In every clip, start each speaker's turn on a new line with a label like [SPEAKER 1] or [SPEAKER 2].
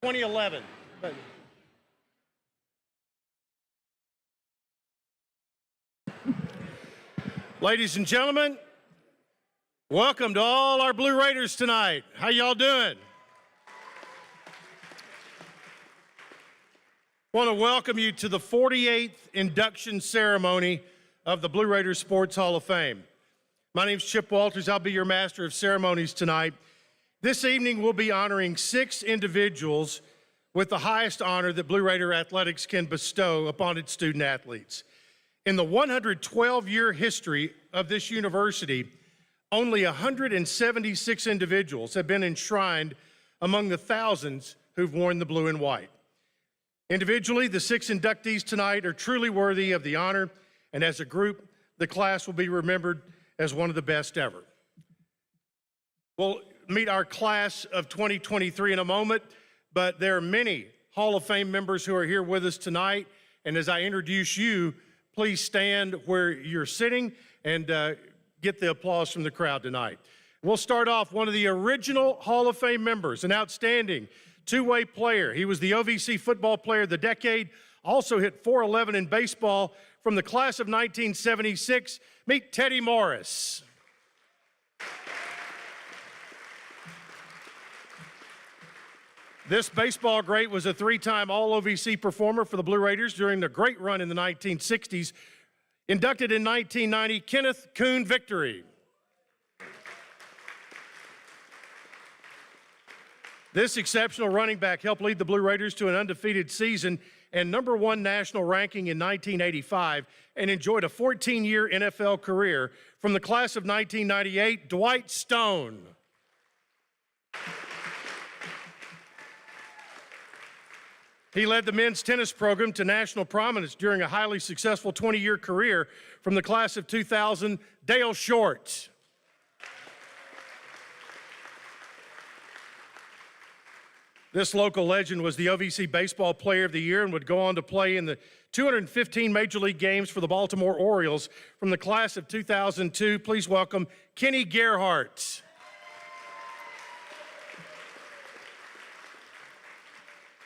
[SPEAKER 1] 2011. Ladies and gentlemen, welcome to all our Blue Raiders tonight. How y'all doing? I want to welcome you to the 48th induction ceremony of the Blue Raiders Sports Hall of Fame. My name's Chip Walters. I'll be your master of ceremonies tonight. This evening, we'll be honoring 6 individuals with the highest honor that Blue Raider athletics can bestow upon its student athletes. In the 112-year history of this university, only 176 individuals have been enshrined among the thousands who've worn the blue and white. Individually, the 6 inductees tonight are truly worthy of the honor, and as a group, the class will be remembered as one of the best ever. We'll meet our class of 2023 in a moment, but there are many Hall of Fame members who are here with us tonight, and as I introduce you, please stand where you're sitting and get the applause from the crowd tonight. We'll start off one of the original Hall of Fame members, an outstanding two-way player. He was the OVC Football Player of the Decade, also hit .411 in baseball. From the class of 1976, meet Teddy Morris. This baseball great was a 3-time All-OVC performer for the Blue Raiders during the great run in the 1960s. Inducted in 1990, Kenneth Coon Victory. This exceptional running back helped lead the Blue Raiders to an undefeated season and #1 national ranking in 1985 and enjoyed a 14-year NFL career. From the class of 1998, Dwight Stone. He led the men's tennis program to national prominence during a highly successful 20-year career. From the class of 2000, Dale Short. This local legend was the OVC Baseball Player of the Year and would go on to play in the 215 Major League games for the Baltimore Orioles. From the class of 2002, please welcome Kenny Gerhardt.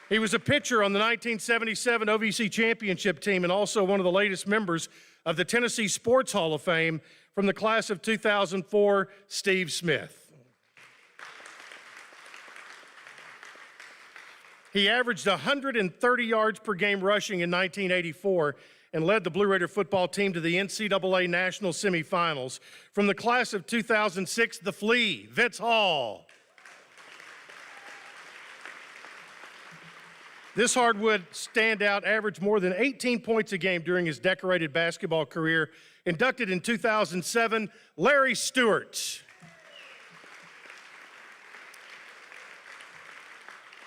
[SPEAKER 1] He was a pitcher on the 1977 OVC championship team and also one of the latest members of the Tennessee Sports Hall of Fame. From the class of 2004, Steve Smith. He averaged 130 yards per game rushing in 1984 and led the Blue Raider football team to the NCAA National Semifinals. From the class of 2006, the Flea, Vince Hall. This hardwood standout averaged more than 18 points a game during his decorated basketball career. Inducted in 2007, Larry Stewart.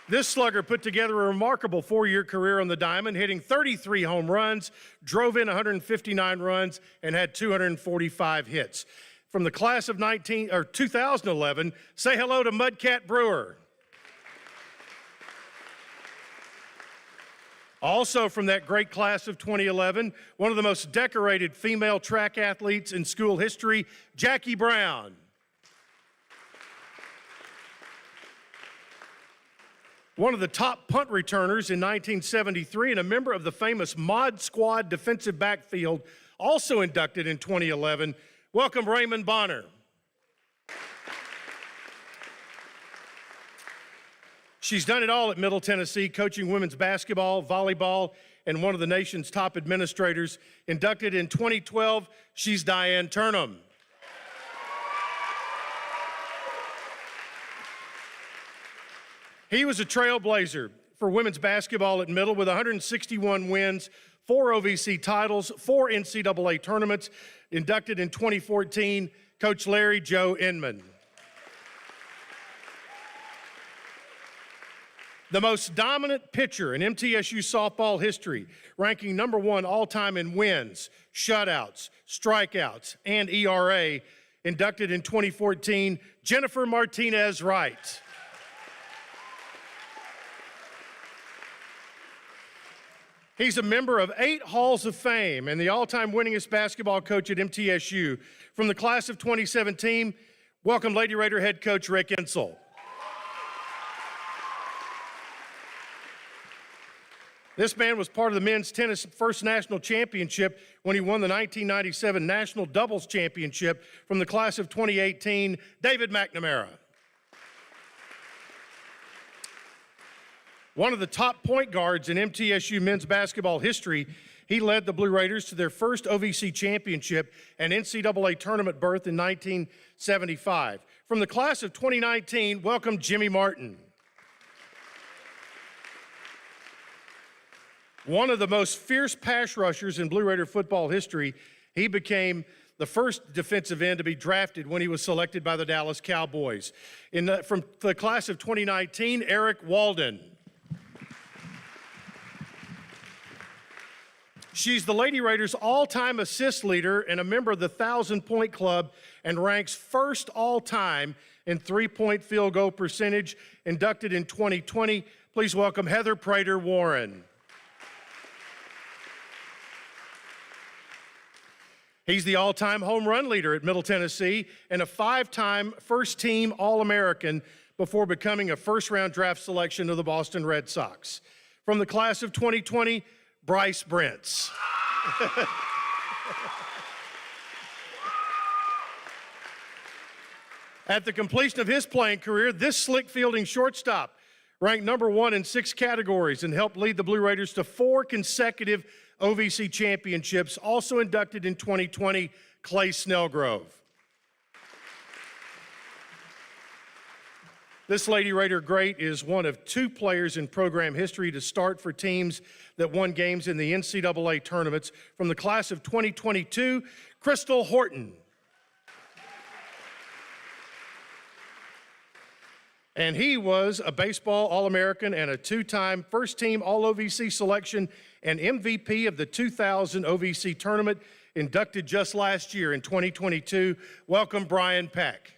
[SPEAKER 1] This slugger put together a remarkable 4-year career on the diamond, hitting 33 home runs, drove in 159 runs, and had 245 hits. From the class of 2011, say hello to Mudcat Brewer. Also from that great class of 2011, one of the most decorated female track athletes in school history, Jackie Brown. One of the top punt returners in 1973 and a member of the famous Mod Squad defensive backfield, also inducted in 2011. Welcome Raymond Bonner. She's done it all at Middle Tennessee, coaching women's basketball, volleyball, and one of the nation's top administrators. Inducted in 2012, she's Diane Turnham. He was a trailblazer for women's basketball at Middle with 161 wins, 4 OVC titles, 4 NCAA tournaments. Inducted in 2014, Coach Larry Joe Inman. The most dominant pitcher in MTSU softball history, ranking #1 all-time in wins, shutouts, strikeouts, and ERA. Inducted in 2014, Jennifer Martinez Wright. He's a member of 8 Halls of Fame and the all-time winningest basketball coach at MTSU. From the class of 2017, welcome Lady Raider head coach Rick Insell. This man was part of the men's tennis first national championship when he won the 1997 National Doubles Championship from the class of 2018, David McNamara. One of the top point guards in MTSU men's basketball history, he led the Blue Raiders to their first OVC championship and NCAA tournament berth in 1975. From the class of 2019, welcome Jimmy Martin. One of the most fierce pass rushers in Blue Raider football history, he became the first defensive end to be drafted when he was selected by the Dallas Cowboys. From the class of 2019, Eric Walden. She's the Lady Raiders' all-time assist leader and a member of the 1,000-point club and ranks first all-time in three-point field goal percentage, inducted in 2020. Please welcome Heather Prater-Warren. He's the all-time home run leader at Middle Tennessee and a 5-time first-team All-American before becoming a first-round draft selection of the Boston Red Sox. From the class of 2020, Bryce Brentz. At the completion of his playing career, this slick fielding shortstop ranked #1 in 6 categories and helped lead the Blue Raiders to 4 consecutive OVC championships, also inducted in 2020, Clay Snellgrove. This Lady Raider great is one of 2 players in program history to start for teams that won games in the NCAA tournaments. From the class of 2022, Crystal Horton. And he was a baseball All-American and a 2-time first-team All-OVC selection and MVP of the 2000 OVC tournament, inducted just last year in 2022. Welcome, Brian Peck.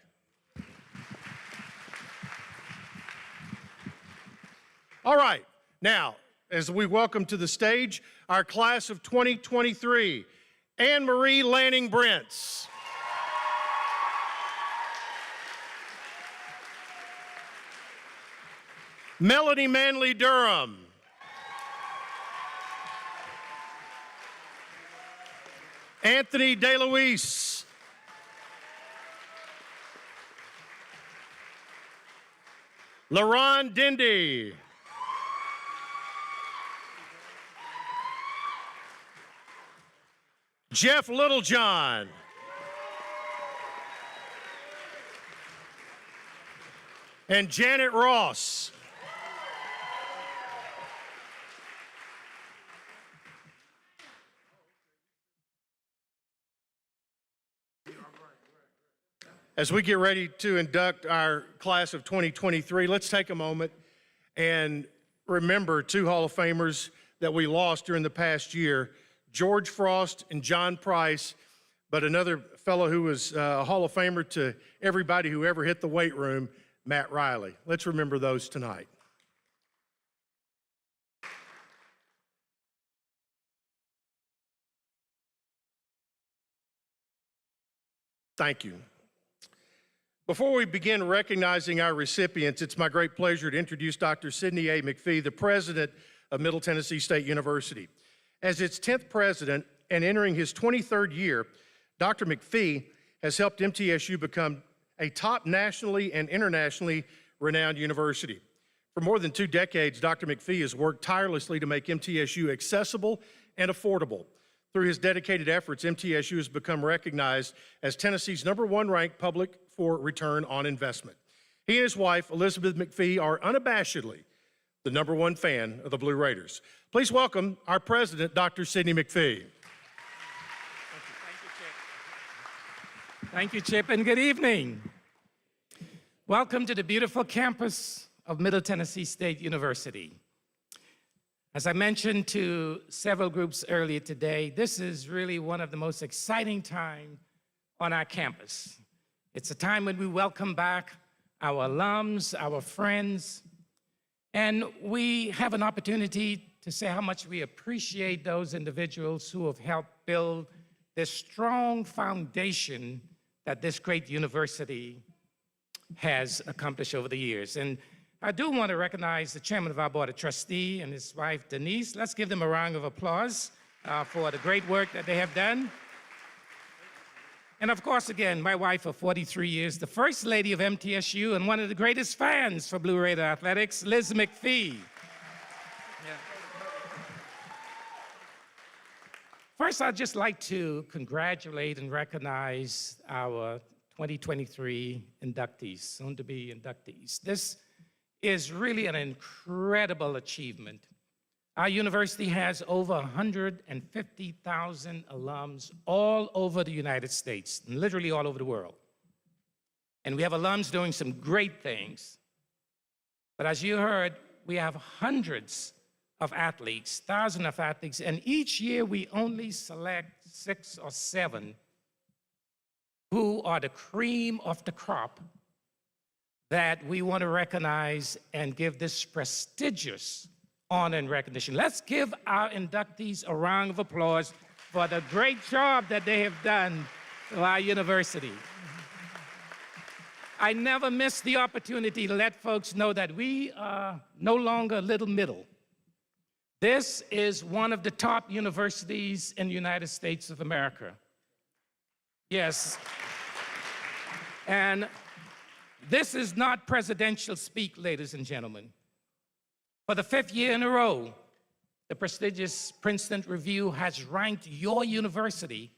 [SPEAKER 1] All right, now, as we welcome to the stage our class of 2023, Anne-Marie Lanning-Brentz. Melanie Manley-Durham. Anthony DeLuise. LaRon Dindy. Jeff Littlejohn. And Janet Ross. As we get ready to induct our class of 2023, let's take a moment and remember 2 Hall of Famers that we lost during the past year, George Frost and John Price, but another fellow who was a Hall of Famer to everybody who ever hit the weight room, Matt Riley. Let's remember those tonight. Thank you. Before we begin recognizing our recipients, it's my great pleasure to introduce Dr. Sidney A. McPhee, the president of Middle Tennessee State University. As its 10th president and entering his 23rd year, Dr. McPhee has helped MTSU become a top nationally and internationally renowned university. For more than 2 decades, Dr. McPhee has worked tirelessly to make MTSU accessible and affordable. Through his dedicated efforts, MTSU has become recognized as Tennessee's #1 ranked public for return on investment. He and his wife, Elizabeth McPhee, are unabashedly the #1 fan of the Blue Raiders. Please welcome our president, Dr. Sidney McPhee.
[SPEAKER 2] Thank you, Chip, and good evening. Welcome to the beautiful campus of Middle Tennessee State University. As I mentioned to several groups earlier today, this is really one of the most exciting times on our campus. It's a time when we welcome back our alums, our friends, and we have an opportunity to say how much we appreciate those individuals who have helped build this strong foundation that this great university has accomplished over the years. And I do want to recognize the chairman of our board of trustees and his wife, Denise. Let's give them a round of applause for the great work that they have done. And of course, again, my wife of 43 years, the first lady of MTSU and one of the greatest fans for Blue Raider athletics, Liz McPhee. First, I'd just like to congratulate and recognize our 2023 inductees, soon-to-be inductees. This is really an incredible achievement. Our university has over 150,000 alums all over the United States, and literally all over the world. And we have alums doing some great things. But as you heard, we have hundreds of athletes, thousands of athletes, and each year we only select 6 or 7 who are the cream of the crop that we want to recognize and give this prestigious honor and recognition. Let's give our inductees a round of applause for the great job that they have done to our university. I never miss the opportunity to let folks know that we are no longer little middle. This is one of the top universities in the United States of America. Yes. And this is not presidential speak, ladies and gentlemen. For the 5th year in a row, the prestigious Princeton Review has ranked your university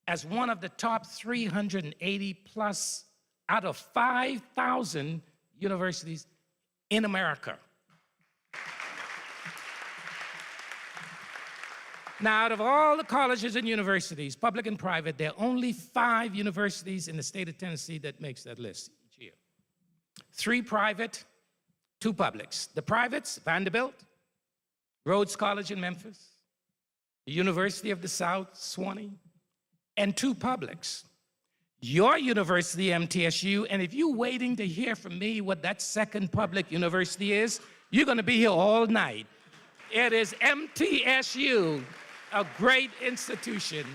[SPEAKER 2] as one of the top 380 plus out of 5,000 universities in America. Now, out of all the colleges and universities, public and private, there are only 5 universities in the state of Tennessee that makes that list each year. 3 private, 2 publics. The privates, Vanderbilt, Rhodes College in Memphis, the University of the South, Swanee, and 2 publics. Your university, MTSU, and if you're waiting to hear from me what that second public university is, you're going to be here all night. It is MTSU, a great institution.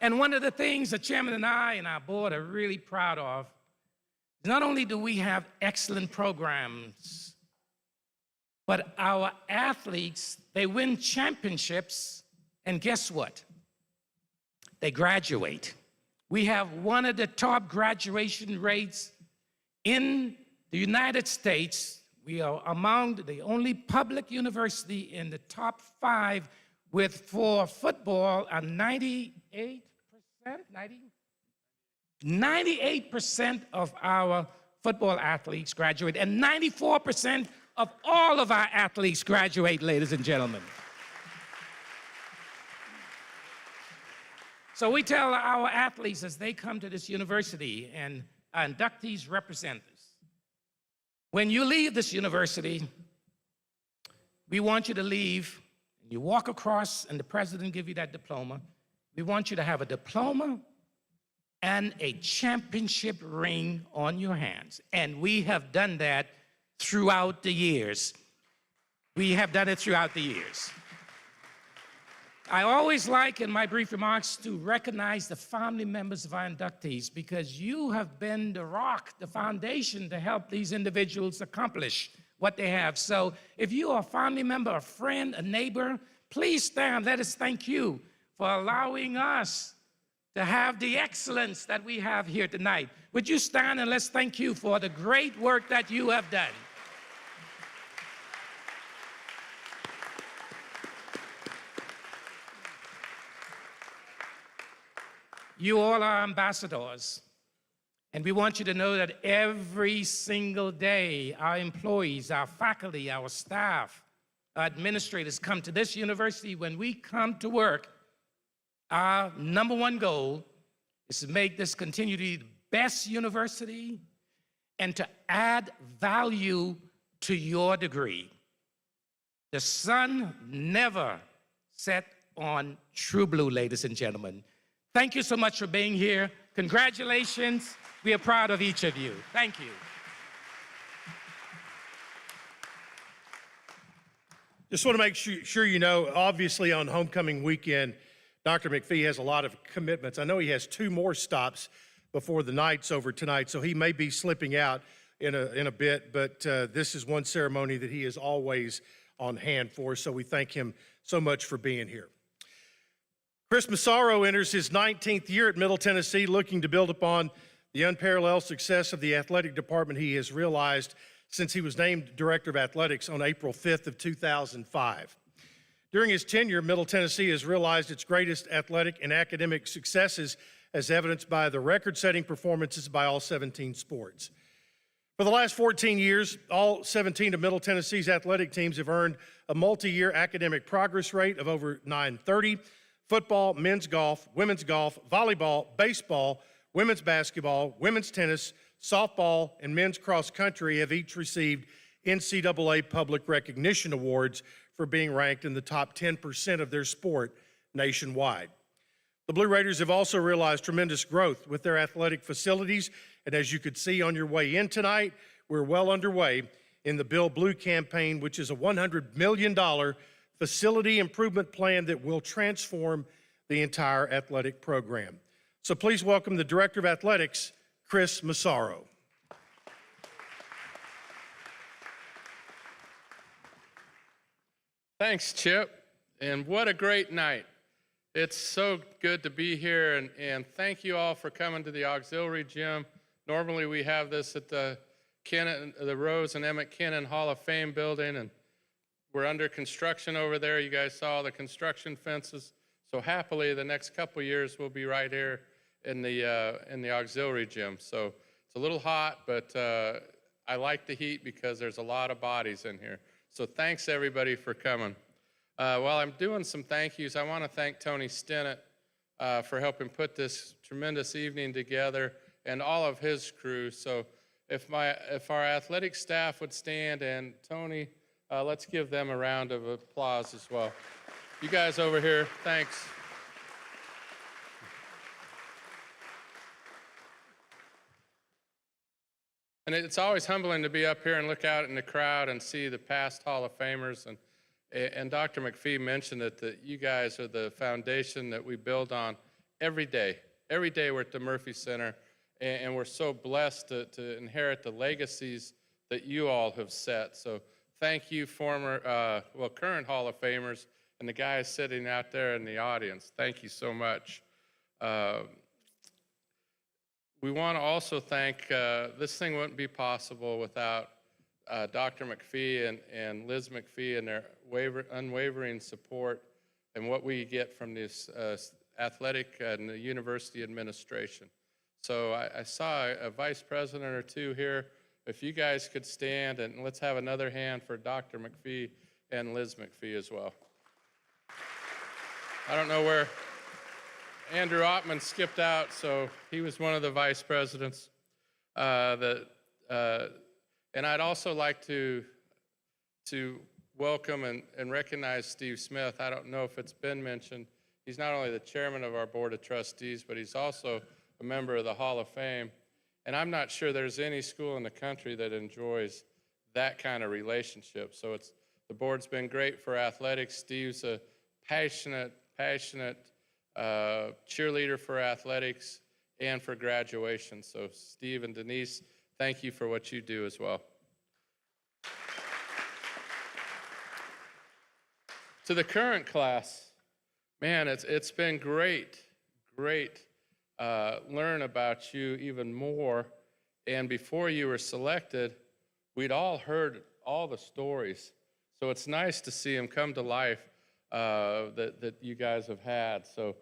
[SPEAKER 2] And one of the things the chairman and I and our board are really proud of, not only do we have excellent programs, but our athletes, they win championships, and guess what? They graduate. We have one of the top graduation rates in the United States. We are among the only public university in the top 5 with, for football, a 98% of our football athletes graduate, and 94% of all of our athletes graduate, ladies and gentlemen. So we tell our athletes as they come to this university, and our inductees represent us, when you leave this university, we want you to leave, and you walk across, and the president give you that diploma. We want you to have a diploma and a championship ring on your hands. And we have done that throughout the years. We have done it throughout the years. I always like, in my brief remarks, to recognize the family members of our inductees, because you have been the rock, the foundation to help these individuals accomplish what they have. So if you are a family member, a friend, a neighbor, please stand. Let us thank you for allowing us to have the excellence that we have here tonight. Would you stand and let's thank you for the great work that you have done. You all are ambassadors, and we want you to know that every single day, our employees, our faculty, our staff, our administrators come to this university. When we come to work, our #1 goal is to make this continue to be the best university and to add value to your degree. The sun never set on true blue, ladies and gentlemen. Thank you so much for being here. Congratulations. We are proud of each of you. Thank you.
[SPEAKER 1] Just want to make sure you know, obviously on homecoming weekend, Dr. McPhee has a lot of commitments. I know he has 2 more stops before the night's over tonight, so he may be slipping out. in a bit, but this is one ceremony that he is always on hand for, so we thank him so much for being here. Chris Massaro enters his 19th year at Middle Tennessee, looking to build upon the unparalleled success of the athletic department he has realized since he was named Director of Athletics on April 5th of 2005. During his tenure, Middle Tennessee has realized its greatest athletic and academic successes as evidenced by the record-setting performances by all 17 sports. For the last 14 years, all 17 of Middle Tennessee's athletic teams have earned a multi-year academic progress rate of over 930. Football, men's golf, women's golf, volleyball, baseball, women's basketball, women's tennis, softball, and men's cross country have each received NCAA public recognition awards for being ranked in the top 10% of their sport nationwide. The Blue Raiders have also realized tremendous growth with their athletic facilities, and as you could see on your way in tonight, we're well underway in the Build Blue campaign, which is a $100 million facility improvement plan that will transform the entire athletic program. So please welcome the Director of Athletics, Chris Massaro.
[SPEAKER 3] Thanks, Chip, and what a great night. It's so good to be here, and thank you all for coming to the auxiliary gym. Normally we have this at the Rose and Emmett Kennon Hall of Fame building, and we're under construction over there. You guys saw the construction fences. So happily, the next couple years we'll be right here in the auxiliary gym. So it's a little hot, but I like the heat because there's a lot of bodies in here. So thanks everybody for coming. While I'm doing some thank yous, I want to thank Tony Stinnett for helping put this tremendous evening together and all of his crew. So if our athletic staff would stand, and Tony, let's give them a round of applause as well. You guys over here, thanks. And it's always humbling to be up here and look out in the crowd and see the past Hall of Famers. And Dr. McPhee mentioned that you guys are the foundation that we build on every day. Every day we're at the Murphy Center, and we're so blessed to inherit the legacies that you all have set. So thank you, current Hall of Famers, and the guys sitting out there in the audience. Thank you so much. We want to also thank, this thing wouldn't be possible without Dr. McPhee and Liz McPhee and their unwavering support and what we get from this athletic and the university administration. So I saw a vice president or two here. If you guys could stand, and let's have another hand for Dr. McPhee and Liz McPhee as well. I don't know where Andrew Ottman skipped out, so he was one of the vice presidents. And I'd also like to welcome and recognize Steve Smith. I don't know if it's been mentioned. He's not only the chairman of our board of trustees, but he's also a member of the Hall of Fame. And I'm not sure there's any school in the country that enjoys that kind of relationship. So the board's been great for athletics. Steve's a passionate cheerleader for athletics and for graduation. So Steve and Denise, thank you for what you do as well. To the current class, man, it's been great learn about you even more. And before you were selected, we'd all heard all the stories. So it's nice to see them come to life that you guys have had. So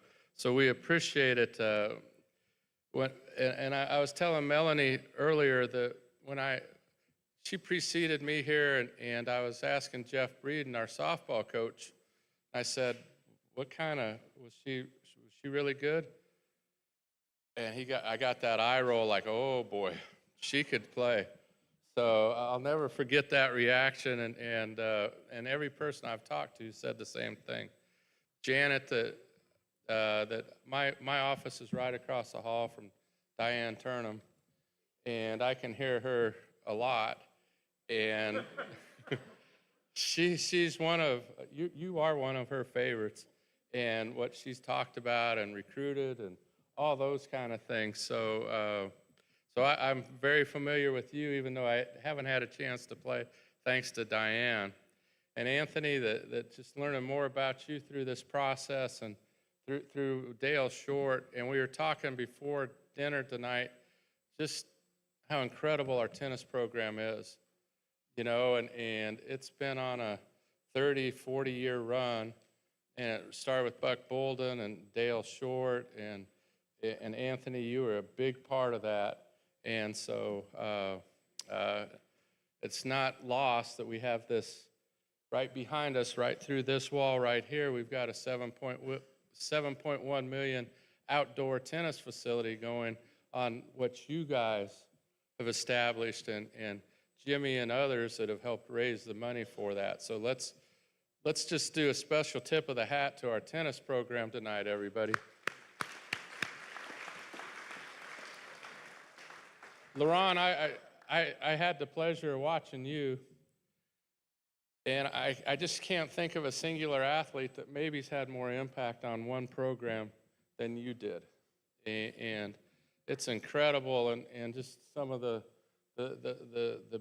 [SPEAKER 3] we appreciate it. I was telling Melanie earlier that she preceded me here, and I was asking Jeff Breeden, our softball coach, I said, what kind of, was she really good? And I got that eye roll like, oh boy, she could play. So I'll never forget that reaction, and every person I've talked to said the same thing. Janet, that my office is right across the hall from Diane Turnham, and I can hear her a lot, and she's one of, you are one of her favorites, and what she's talked about and recruited and all those kind of things. So So I'm very familiar with you, even though I haven't had a chance to play, thanks to Diane. And Anthony, that just learning more about you through this process and through Dale Short. And we were talking before dinner tonight, just how incredible our tennis program is, you know, and it's been on a 30, 40-year run. And it started with Buck Bolden and Dale Short, and Anthony, you were a big part of that. And so it's not lost that we have this right behind us, right through this wall right here. We've got a 7.1 million outdoor tennis facility going on what you guys have established, and Jimmy and others that have helped raise the money for that. So let's just do a special tip of the hat to our tennis program tonight, everybody. Laron, I had the pleasure of watching you, and I just can't think of a singular athlete that maybe's had more impact on one program than you did. And it's incredible, and just some of the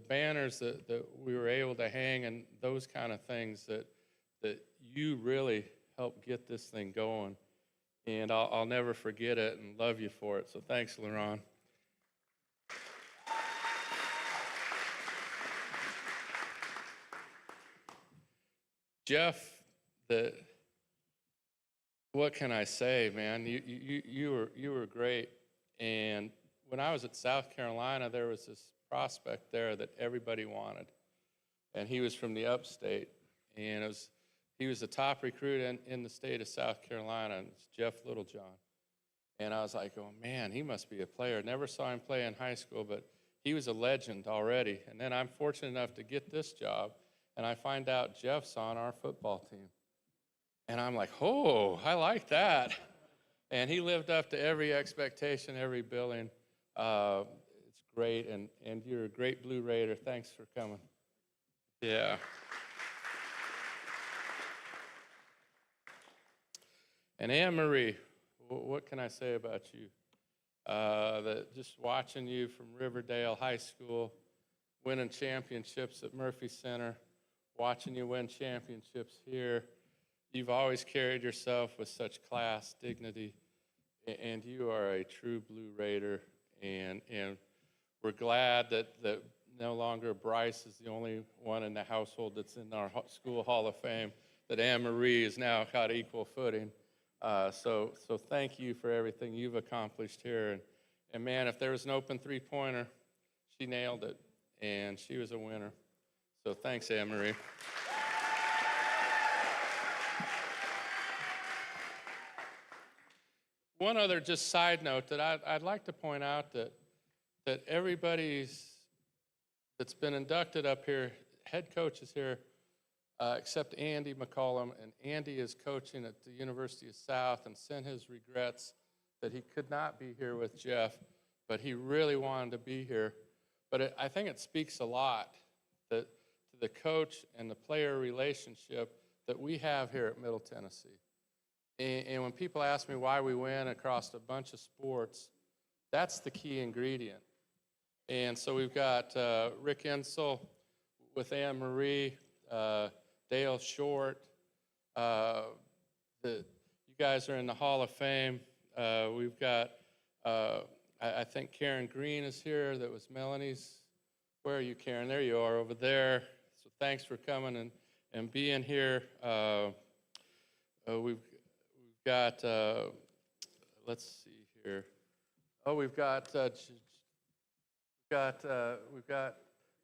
[SPEAKER 3] banners that we were able to hang and those kind of things that you really helped get this thing going. And I'll never forget it and love you for it. So thanks, Laron. Jeff, what can I say, man? You were great. And when I was at South Carolina, there was this prospect there that everybody wanted. And he was from the upstate. And he was the top recruit in the state of South Carolina, and it's Jeff Littlejohn. And I was like, oh man, he must be a player. Never saw him play in high school, but he was a legend already. And then I'm fortunate enough to get this job, and I find out Jeff's on our football team. And I'm like, oh, I like that. And he lived up to every expectation, every billing. It's great, and you're a great Blue Raider. Thanks for coming. Yeah. And Anne-Marie, what can I say about you? Just watching you from Riverdale High School, winning championships at Murphy Center, watching you win championships here. You've always carried yourself with such class, dignity, and you are a true Blue Raider. And we're glad that no longer Bryce is the only one in the household that's in our school Hall of Fame, that Anne-Marie has now got equal footing. So thank you for everything you've accomplished here. And man, if there was an open three-pointer, she nailed it, and she was a winner. So thanks, Anne-Marie. One other just side note that I'd like to point out that everybody that's been inducted up here, head coaches here, except Andy McCollum, and Andy is coaching at the University of South and sent his regrets that he could not be here with Jeff, but he really wanted to be here. But I think it speaks a lot to the coach and the player relationship that we have here at Middle Tennessee. And when people ask me why we win across a bunch of sports, that's the key ingredient. And so we've got Rick Insel with Anne-Marie, Dale Short. You guys are in the Hall of Fame. We've got, I think Karen Green is here. That was Melanie's. Where are you, Karen? There you are over there. So thanks for coming and being here. We've got, let's see here. Oh, we've got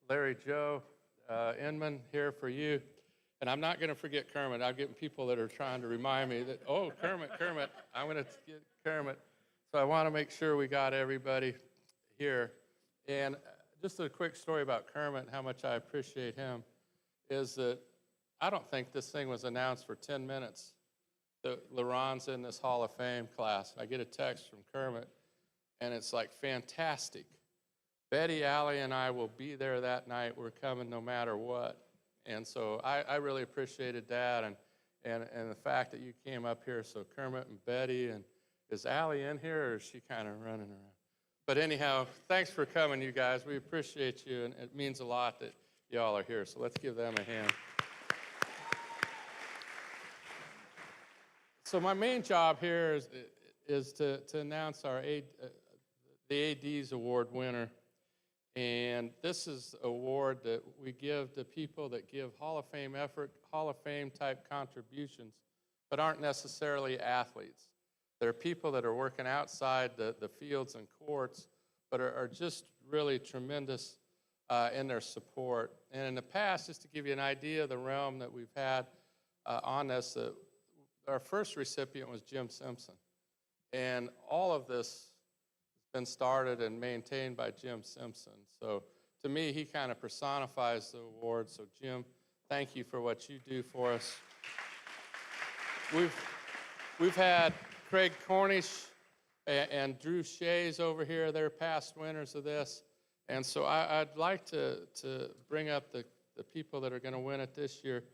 [SPEAKER 3] Larry Joe Inman here for you. And I'm not going to forget Kermit. I'm getting people that are trying to remind me that, oh, Kermit, I'm going to get Kermit. So I want to make sure we got everybody here. And just a quick story about Kermit and how much I appreciate him is that I don't think this thing was announced for 10 minutes that LaRon's in this Hall of Fame class. I get a text from Kermit, and it's like, fantastic. Betty, Allie, and I will be there that night. We're coming no matter what. And so I really appreciated that, and the fact that you came up here. So Kermit and Betty, and is Allie in here, or is she kind of running around? But anyhow, thanks for coming, you guys. We appreciate you, and it means a lot that y'all are here. So let's give them a hand. So my main job here is to announce the AD's award winner. And this is an award that we give to people that give Hall of Fame effort, Hall of Fame type contributions, but aren't necessarily athletes. They're people that are working outside the fields and courts, but are just really tremendous in their support. And in the past, just to give you an idea of the realm that we've had on this, our first recipient was Jim Simpson. And all of this has been started and maintained by Jim Simpson. So to me, he kind of personifies the award. So Jim, thank you for what you do for us. We've had Craig Cornish and Drew Shays over here. They're past winners of this. And so I'd like to bring up the people that are going to win it this year.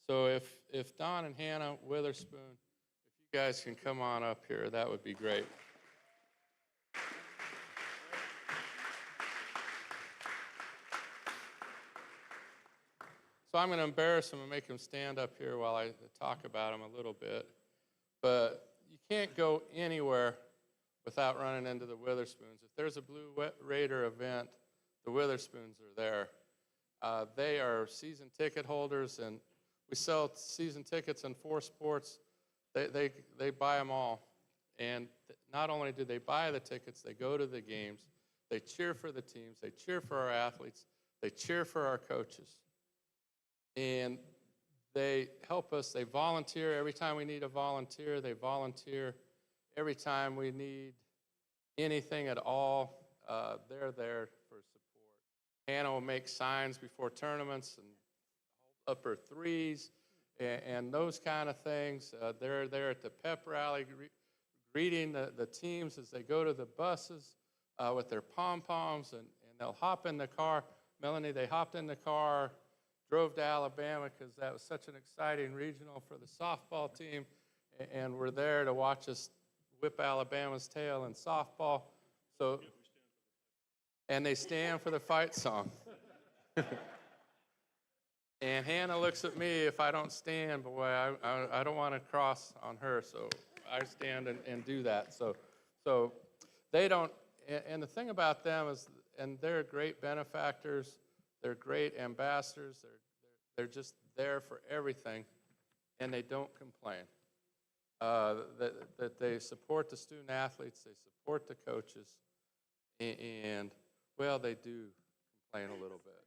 [SPEAKER 3] So if Don and Hannah Witherspoon, if you guys can come on up here, that would be great. So I'm going to embarrass them and make them stand up here while I talk about them a little bit. But you can't go anywhere without running into the Witherspoons. If there's a Blue Raider event, the Witherspoons are there. They are season ticket holders, and we sell season tickets in 4 sports. They buy them all. And not only do they buy the tickets, they go to the games. They cheer for the teams. They cheer for our athletes. They cheer for our coaches. And they help us. They volunteer every time we need a volunteer. They volunteer every time we need anything at all. They're there for support. Hannah will make signs before tournaments and hold up her threes and those kind of things. They're there at the pep rally greeting the teams as they go to the buses with their pom-poms, and they'll hop in the car. Melanie, they hopped in the car, drove to Alabama because that was such an exciting regional for the softball team, and we're there to watch us whip Alabama's tail in softball. So, and they stand for the fight song. And Hannah looks at me if I don't stand, boy, I don't want to cross on her, so I stand and do that. So they don't, and the thing about them is, and they're great benefactors, they're great ambassadors, they're just there for everything, and they don't complain. That they support the student athletes, they support the coaches, and, well, they do complain a little bit.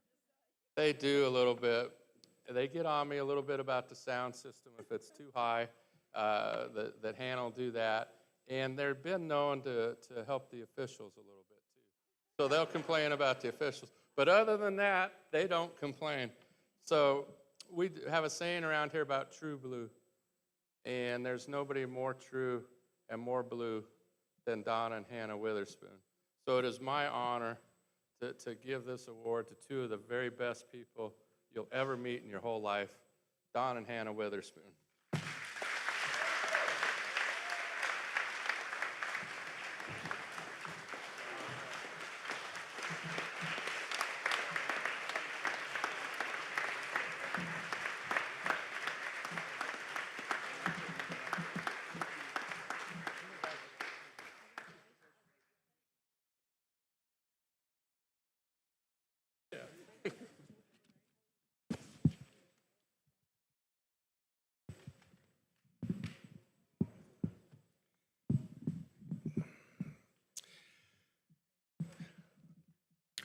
[SPEAKER 3] They do a little bit. They get on me a little bit about the sound system if it's too high, that Hannah will do that. And they've been known to help the officials a little bit, too. So they'll complain about the officials. But other than that, they don't complain. So we have a saying around here about true blue. And there's nobody more true and more blue than Donna and Hannah Witherspoon. So it is my honor to give this award to 2 of the very best people you'll ever meet in your whole life, Don and Hannah Witherspoon.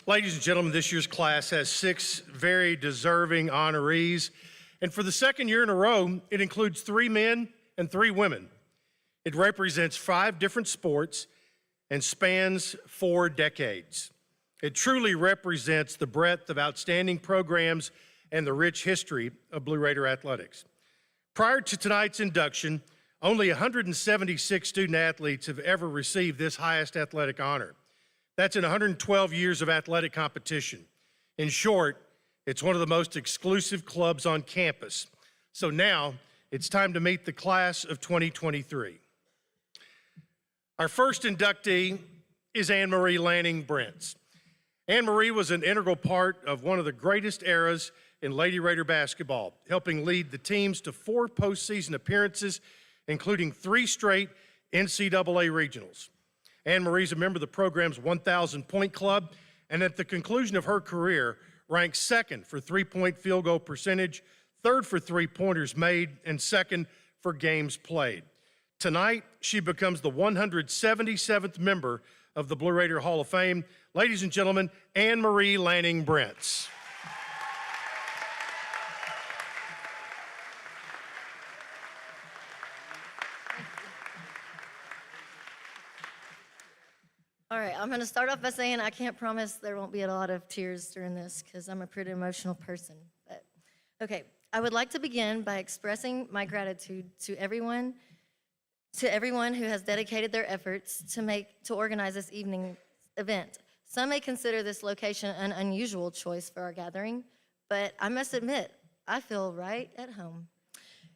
[SPEAKER 1] Ladies and gentlemen, this year's class has 6 very deserving honorees. And for the second year in a row, it includes 3 men and 3 women. It represents 5 different sports and spans 4 decades. It truly represents the breadth of outstanding programs and the rich history of Blue Raider athletics. Prior to tonight's induction, only 176 student athletes have ever received this highest athletic honor. That's in 112 years of athletic competition. In short, it's one of the most exclusive clubs on campus. So now it's time to meet the class of 2023. Our first inductee is Anne Marie Lanning Brents. Anne Marie was an integral part of one of the greatest eras in Lady Raider basketball, helping lead the teams to 4 postseason appearances, including 3 straight NCAA regionals. Anne Marie's a member of the program's 1,000 point club, and at the conclusion of her career, ranked 2nd for 3-point field goal percentage, 3rd for 3-pointers made, and 2nd for games played. Tonight, she becomes the 177th member of the Blue Raider Hall of Fame. Ladies and gentlemen, Anne Marie Lanning Brents.
[SPEAKER 4] All right, I'm going to start off by saying I can't promise there won't be a lot of tears during this because I'm a pretty emotional person. But okay, I would like to begin by expressing my gratitude to everyone who has dedicated their efforts to organize this evening event. Some may consider this location an unusual choice for our gathering, but I must admit, I feel right at home.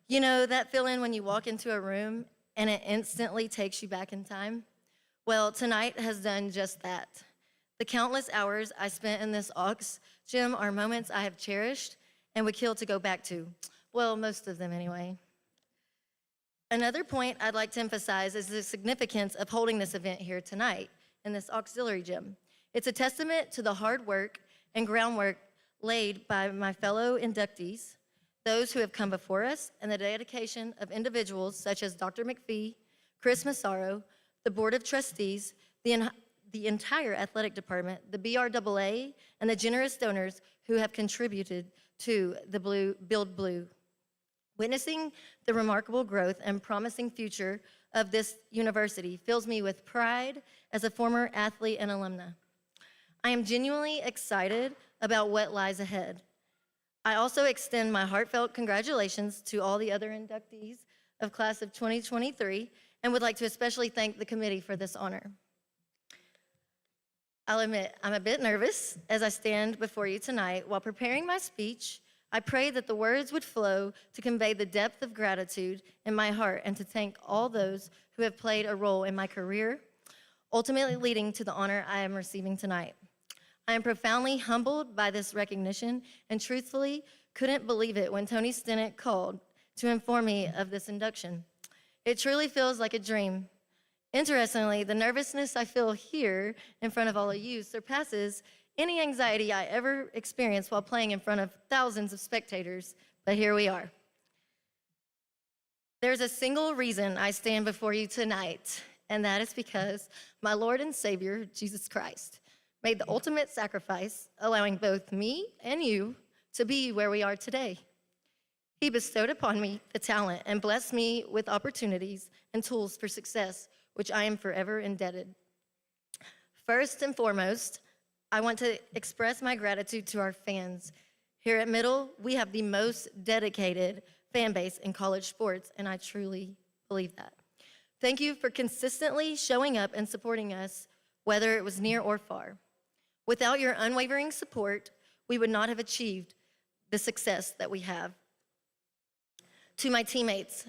[SPEAKER 4] You know that feeling when you walk into a room and it instantly takes you back in time? Well, tonight has done just that. The countless hours I spent in this aux gym are moments I have cherished and would kill to go back to. Well, most of them anyway. Another point I'd like to emphasize is the significance of holding this event here tonight in this auxiliary gym. It's a testament to the hard work and groundwork laid by my fellow inductees, those who have come before us, and the dedication of individuals such as Dr. McPhee, Chris Massaro, the Board of Trustees, the entire athletic department, the BRAA, and the generous donors who have contributed to the Build Blue. Witnessing the remarkable growth and promising future of this university fills me with pride as a former athlete and alumna. I am genuinely excited about what lies ahead. I also extend my heartfelt congratulations to all the other inductees of class of 2023 and would like to especially thank the committee for this honor. I'll admit, I'm a bit nervous as I stand before you tonight. While preparing my speech, I pray that the words would flow to convey the depth of gratitude in my heart and to thank all those who have played a role in my career, ultimately leading to the honor I am receiving tonight. I am profoundly humbled by this recognition and truthfully couldn't believe it when Tony Stennett called to inform me of this induction. It truly feels like a dream. Interestingly, the nervousness I feel here in front of all of you surpasses any anxiety I ever experienced while playing in front of thousands of spectators, but here we are. There's a single reason I stand before you tonight, and that is because my Lord and Savior, Jesus Christ, made the ultimate sacrifice, allowing both me and you to be where we are today. He bestowed upon me the talent and blessed me with opportunities and tools for success, which I am forever indebted. First and foremost, I want to express my gratitude to our fans. Here at Middle, we have the most dedicated fan base in college sports, and I truly believe that. Thank you for consistently showing up and supporting us, whether it was near or far. Without your unwavering support, we would not have achieved the success that we have. To my teammates,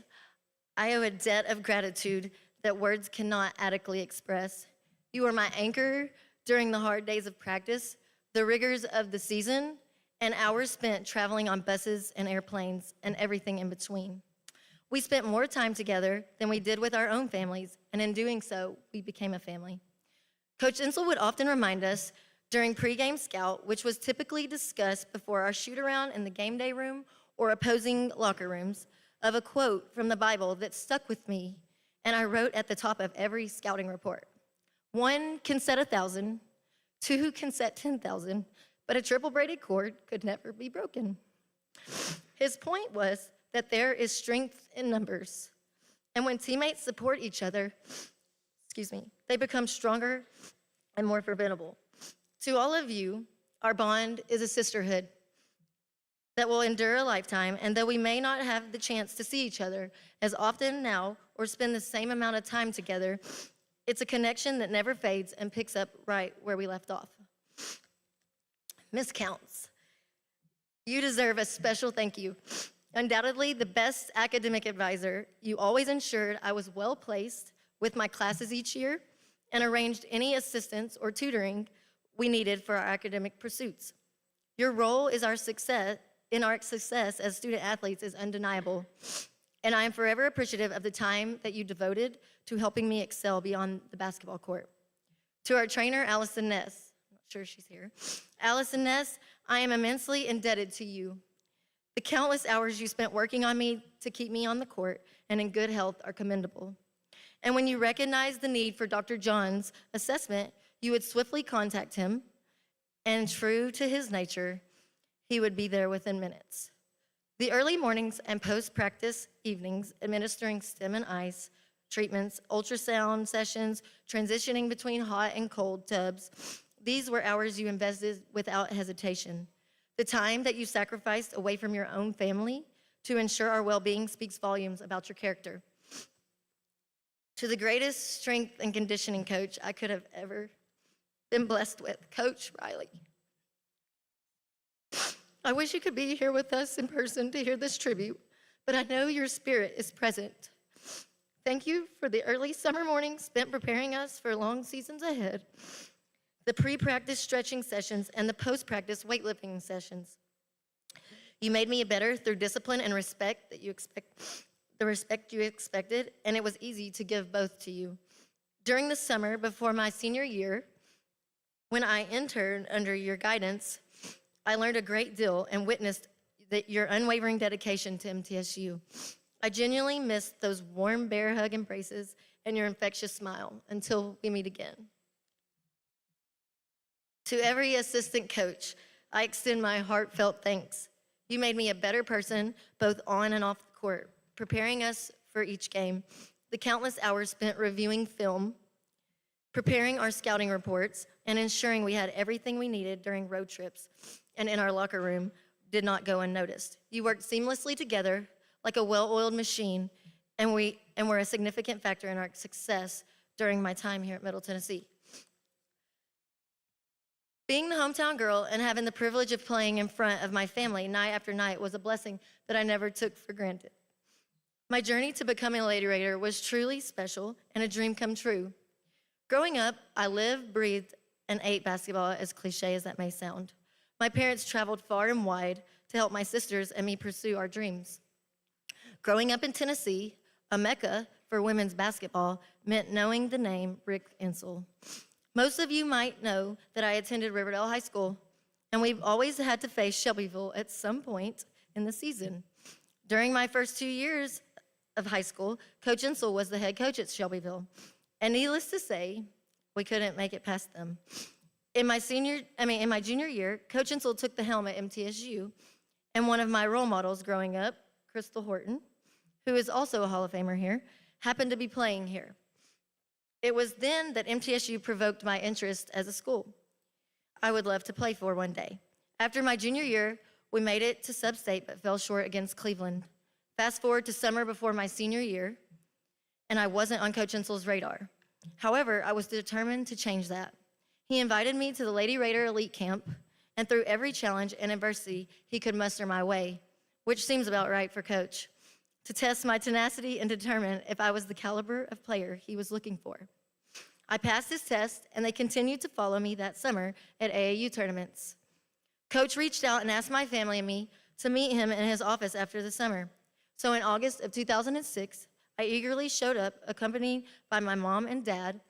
[SPEAKER 4] I owe a debt of gratitude that words cannot adequately express. You are my anchor during the hard days of practice, the rigors of the season, and hours spent traveling on buses and airplanes and everything in between. We spent more time together than we did with our own families, and in doing so, we became a family. Coach Insel would often remind us during pregame scout, which was typically discussed before our shoot-around in the game day room or opposing locker rooms, of a quote from the Bible that stuck with me, and I wrote at the top of every scouting report. 1 can set 1,000, 2 can set 10,000, but a triple braided cord could never be broken. His point was that there is strength in numbers, and when teammates support each other, they become stronger and more formidable. To all of you, our bond is a sisterhood that will endure a lifetime, and though we may not have the chance to see each other as often now or spend the same amount of time together, it's a connection that never fades and picks up right where we left off. Miss Counts, you deserve a special thank you. Undoubtedly the best academic advisor, you always ensured I was well placed with my classes each year and arranged any assistance or tutoring we needed for our academic pursuits. Your role in our success as student athletes is undeniable, and I am forever appreciative of the time that you devoted to helping me excel beyond the basketball court. To our trainer, Allison Ness, I'm not sure she's here. Allison Ness, I am immensely indebted to you. The countless hours you spent working on me to keep me on the court and in good health are commendable. And when you recognized the need for Dr. John's assessment, you would swiftly contact him, and true to his nature, he would be there within minutes. The early mornings and post-practice evenings, administering stem and ice treatments, ultrasound sessions, transitioning between hot and cold tubs, these were hours you invested without hesitation. The time that you sacrificed away from your own family to ensure our well-being speaks volumes about your character. To the greatest strength and conditioning coach I could have ever been blessed with, Coach Riley. I wish you could be here with us in person to hear this tribute, but I know your spirit is present. Thank you for the early summer mornings spent preparing us for long seasons ahead, the pre-practice stretching sessions, and the post-practice weightlifting sessions. You made me better through discipline and respect that you expected, and it was easy to give both to you. During the summer before my senior year, when I interned under your guidance, I learned a great deal and witnessed your unwavering dedication to MTSU. I genuinely missed those warm bear hug embraces and your infectious smile until we meet again. To every assistant coach, I extend my heartfelt thanks. You made me a better person, both on and off the court, preparing us for each game. The countless hours spent reviewing film, preparing our scouting reports, and ensuring we had everything we needed during road trips and in our locker room did not go unnoticed. You worked seamlessly together like a well-oiled machine, and were a significant factor in our success during my time here at Middle Tennessee. Being the hometown girl and having the privilege of playing in front of my family night after night was a blessing that I never took for granted. My journey to becoming a Lady Raider was truly special and a dream come true. Growing up, I lived, breathed, and ate basketball, as cliche as that may sound. My parents traveled far and wide to help my sisters and me pursue our dreams. Growing up in Tennessee, a mecca for women's basketball meant knowing the name Rick Insell. Most of you might know that I attended Riverdale High School, and we've always had to face Shelbyville at some point in the season. During my first 2 years of high school, Coach Insell was the head coach at Shelbyville, and needless to say, we couldn't make it past them. In my junior year, Coach Insell took the helm at MTSU, and one of my role models growing up, Crystal Horton, who is also a Hall of Famer here, happened to be playing here. It was then that MTSU provoked my interest as a school I would love to play for one day. After my junior year, we made it to sub-state but fell short against Cleveland. Fast forward to summer before my senior year, and I wasn't on Coach Insell's radar. However, I was determined to change that. He invited me to the Lady Raider Elite Camp, and through every challenge and adversity he could muster my way, which seems about right for Coach, to test my tenacity and determine if I was the caliber of player he was looking for. I passed his test, and they continued to follow me that summer at AAU tournaments. Coach reached out and asked my family and me to meet him in his office after the summer. So in August of 2006, I eagerly showed up, accompanied by my mom and dad,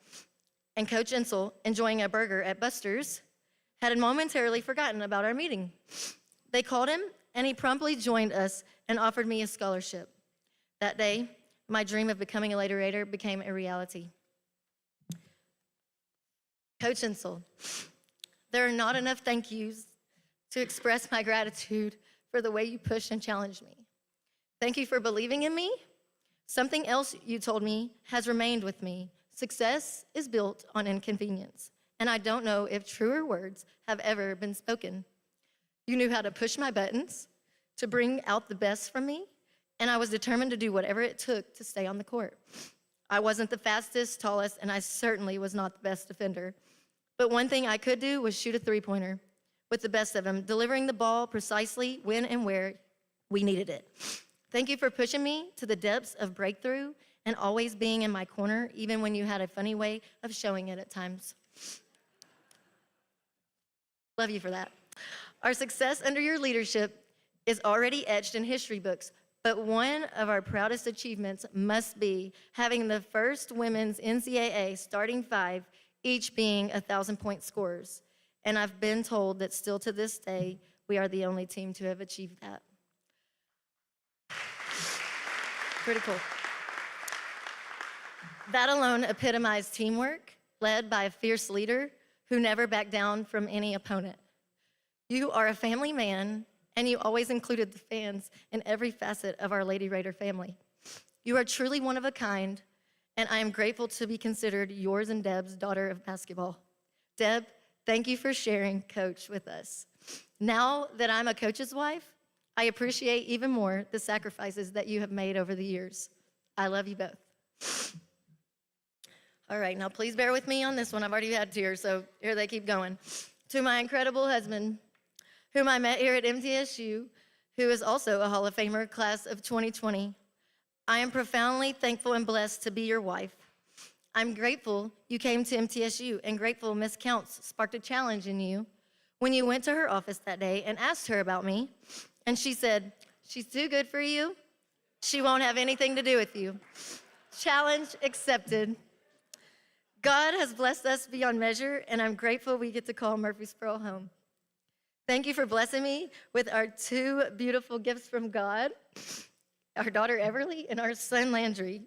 [SPEAKER 4] and Coach Insell, enjoying a burger at Buster's, had momentarily forgotten about our meeting. They called him, and he promptly joined us and offered me a scholarship. That day, my dream of becoming a Lady Raider became a reality. Coach Insell, there are not enough thank yous to express my gratitude for the way you pushed and challenged me. Thank you for believing in me. Something else you told me has remained with me. Success is built on inconvenience, and I don't know if truer words have ever been spoken. You knew how to push my buttons, to bring out the best from me, and I was determined to do whatever it took to stay on the court. I wasn't the fastest, tallest, and I certainly was not the best defender. But one thing I could do was shoot a three-pointer with the best of them, delivering the ball precisely when and where we needed it. Thank you for pushing me to the depths of breakthrough and always being in my corner, even when you had a funny way of showing it at times. Love you for that. Our success under your leadership is already etched in history books, but one of our proudest achievements must be having the first women's NCAA starting five, each being 1,000-point scorers. And I've been told that still to this day, we are the only team to have achieved that. Pretty cool. That alone epitomized teamwork, led by a fierce leader who never backed down from any opponent. You are a family man, and you always included the fans in every facet of our Lady Raider family. You are truly one of a kind, and I am grateful to be considered yours and Deb's daughter of basketball. Deb, thank you for sharing Coach with us. Now that I'm a coach's wife, I appreciate even more the sacrifices that you have made over the years. I love you both. All right, now please bear with me on this one. I've already had tears, so here they keep going. To my incredible husband, whom I met here at MTSU, who is also a Hall of Famer, class of 2020, I am profoundly thankful and blessed to be your wife. I'm grateful you came to MTSU, and grateful Miss Counts sparked a challenge in you when you went to her office that day and asked her about me, and she said, "She's too good for you. She won't have anything to do with you." Challenge accepted. God has blessed us beyond measure, and I'm grateful we get to call Murfreesboro home. Thank you for blessing me with our two beautiful gifts from God, our daughter Everly and our son Landry.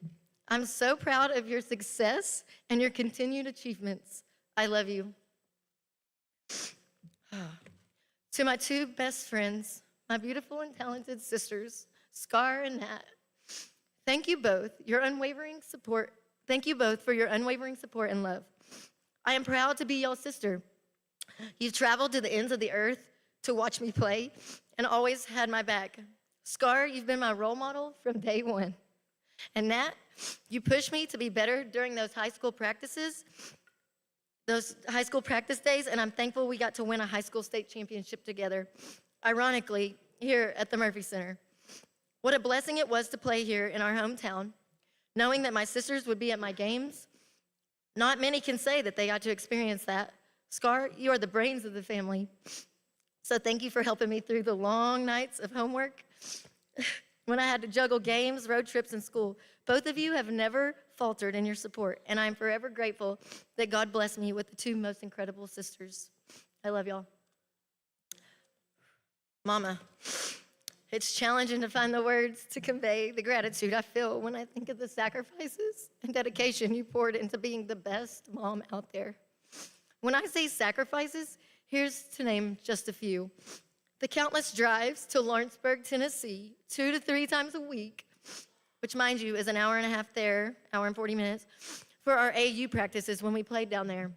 [SPEAKER 4] I'm so proud of your success and your continued achievements. I love you. To my two best friends, my beautiful and talented sisters, Scar and Nat, thank you both for your unwavering support and love. I am proud to be your sister. You've traveled to the ends of the earth to watch me play and always had my back. Scar, you've been my role model from day one. And Nat, you pushed me to be better during those high school practice days, and I'm thankful we got to win a high school state championship together, ironically, here at the Murphy Center. What a blessing it was to play here in our hometown, knowing that my sisters would be at my games. Not many can say that they got to experience that. Scar, you are the brains of the family. So thank you for helping me through the long nights of homework when I had to juggle games, road trips, and school. Both of you have never faltered in your support, and I'm forever grateful that God blessed me with the two most incredible sisters. I love y'all. Mama, it's challenging to find the words to convey the gratitude I feel when I think of the sacrifices and dedication you poured into being the best mom out there. When I say sacrifices, here's to name just a few. The countless drives to Lawrenceburg, Tennessee, 2 to 3 times a week, which, mind you, is an hour and a half there, hour and 40 minutes, for our AU practices when we played down there.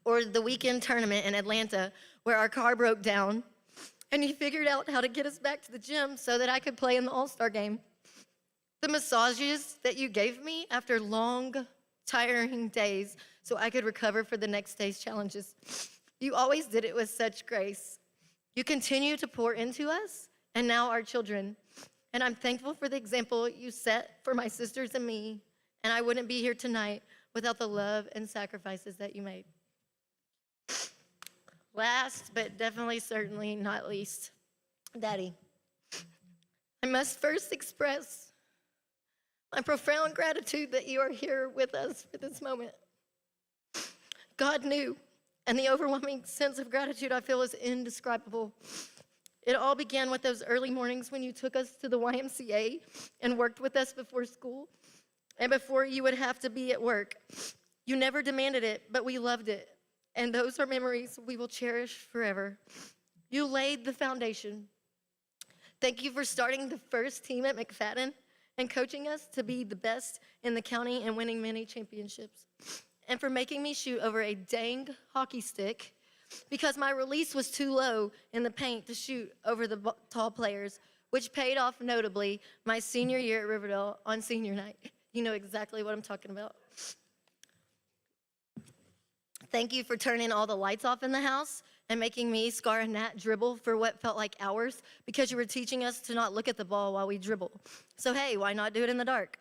[SPEAKER 4] Or the weekend tournament in Atlanta where our car broke down and you figured out how to get us back to the gym so that I could play in the All-Star game. The massages that you gave me after long, tiring days so I could recover for the next day's challenges. You always did it with such grace. You continue to pour into us and now our children. And I'm thankful for the example you set for my sisters and me. And I wouldn't be here tonight without the love and sacrifices that you made. Last, but definitely, certainly not least, Daddy. I must first express my profound gratitude that you are here with us for this moment. God knew, and the overwhelming sense of gratitude I feel is indescribable. It all began with those early mornings when you took us to the YMCA and worked with us before school and before you would have to be at work. You never demanded it, but we loved it. And those are memories we will cherish forever. You laid the foundation. Thank you for starting the first team at McFadden and coaching us to be the best in the county and winning many championships. And for making me shoot over a dang hockey stick because my release was too low in the paint to shoot over the tall players, which paid off notably my senior year at Riverdale on senior night. You know exactly what I'm talking about. Thank you for turning all the lights off in the house and making me, Scar, and Nat dribble for what felt like hours because you were teaching us to not look at the ball while we dribble. So hey, why not do it in the dark?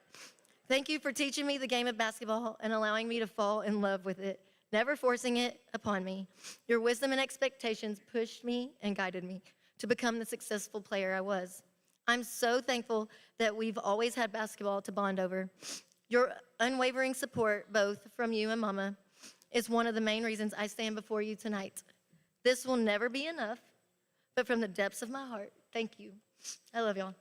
[SPEAKER 4] Thank you for teaching me the game of basketball and allowing me to fall in love with it, never forcing it upon me. Your wisdom and expectations pushed me and guided me to become the successful player I was. I'm so thankful that we've always had basketball to bond over. Your unwavering support, both from you and Mama, is one of the main reasons I stand before you tonight. This will never be enough, but from the depths of my heart, thank you. I love y'all.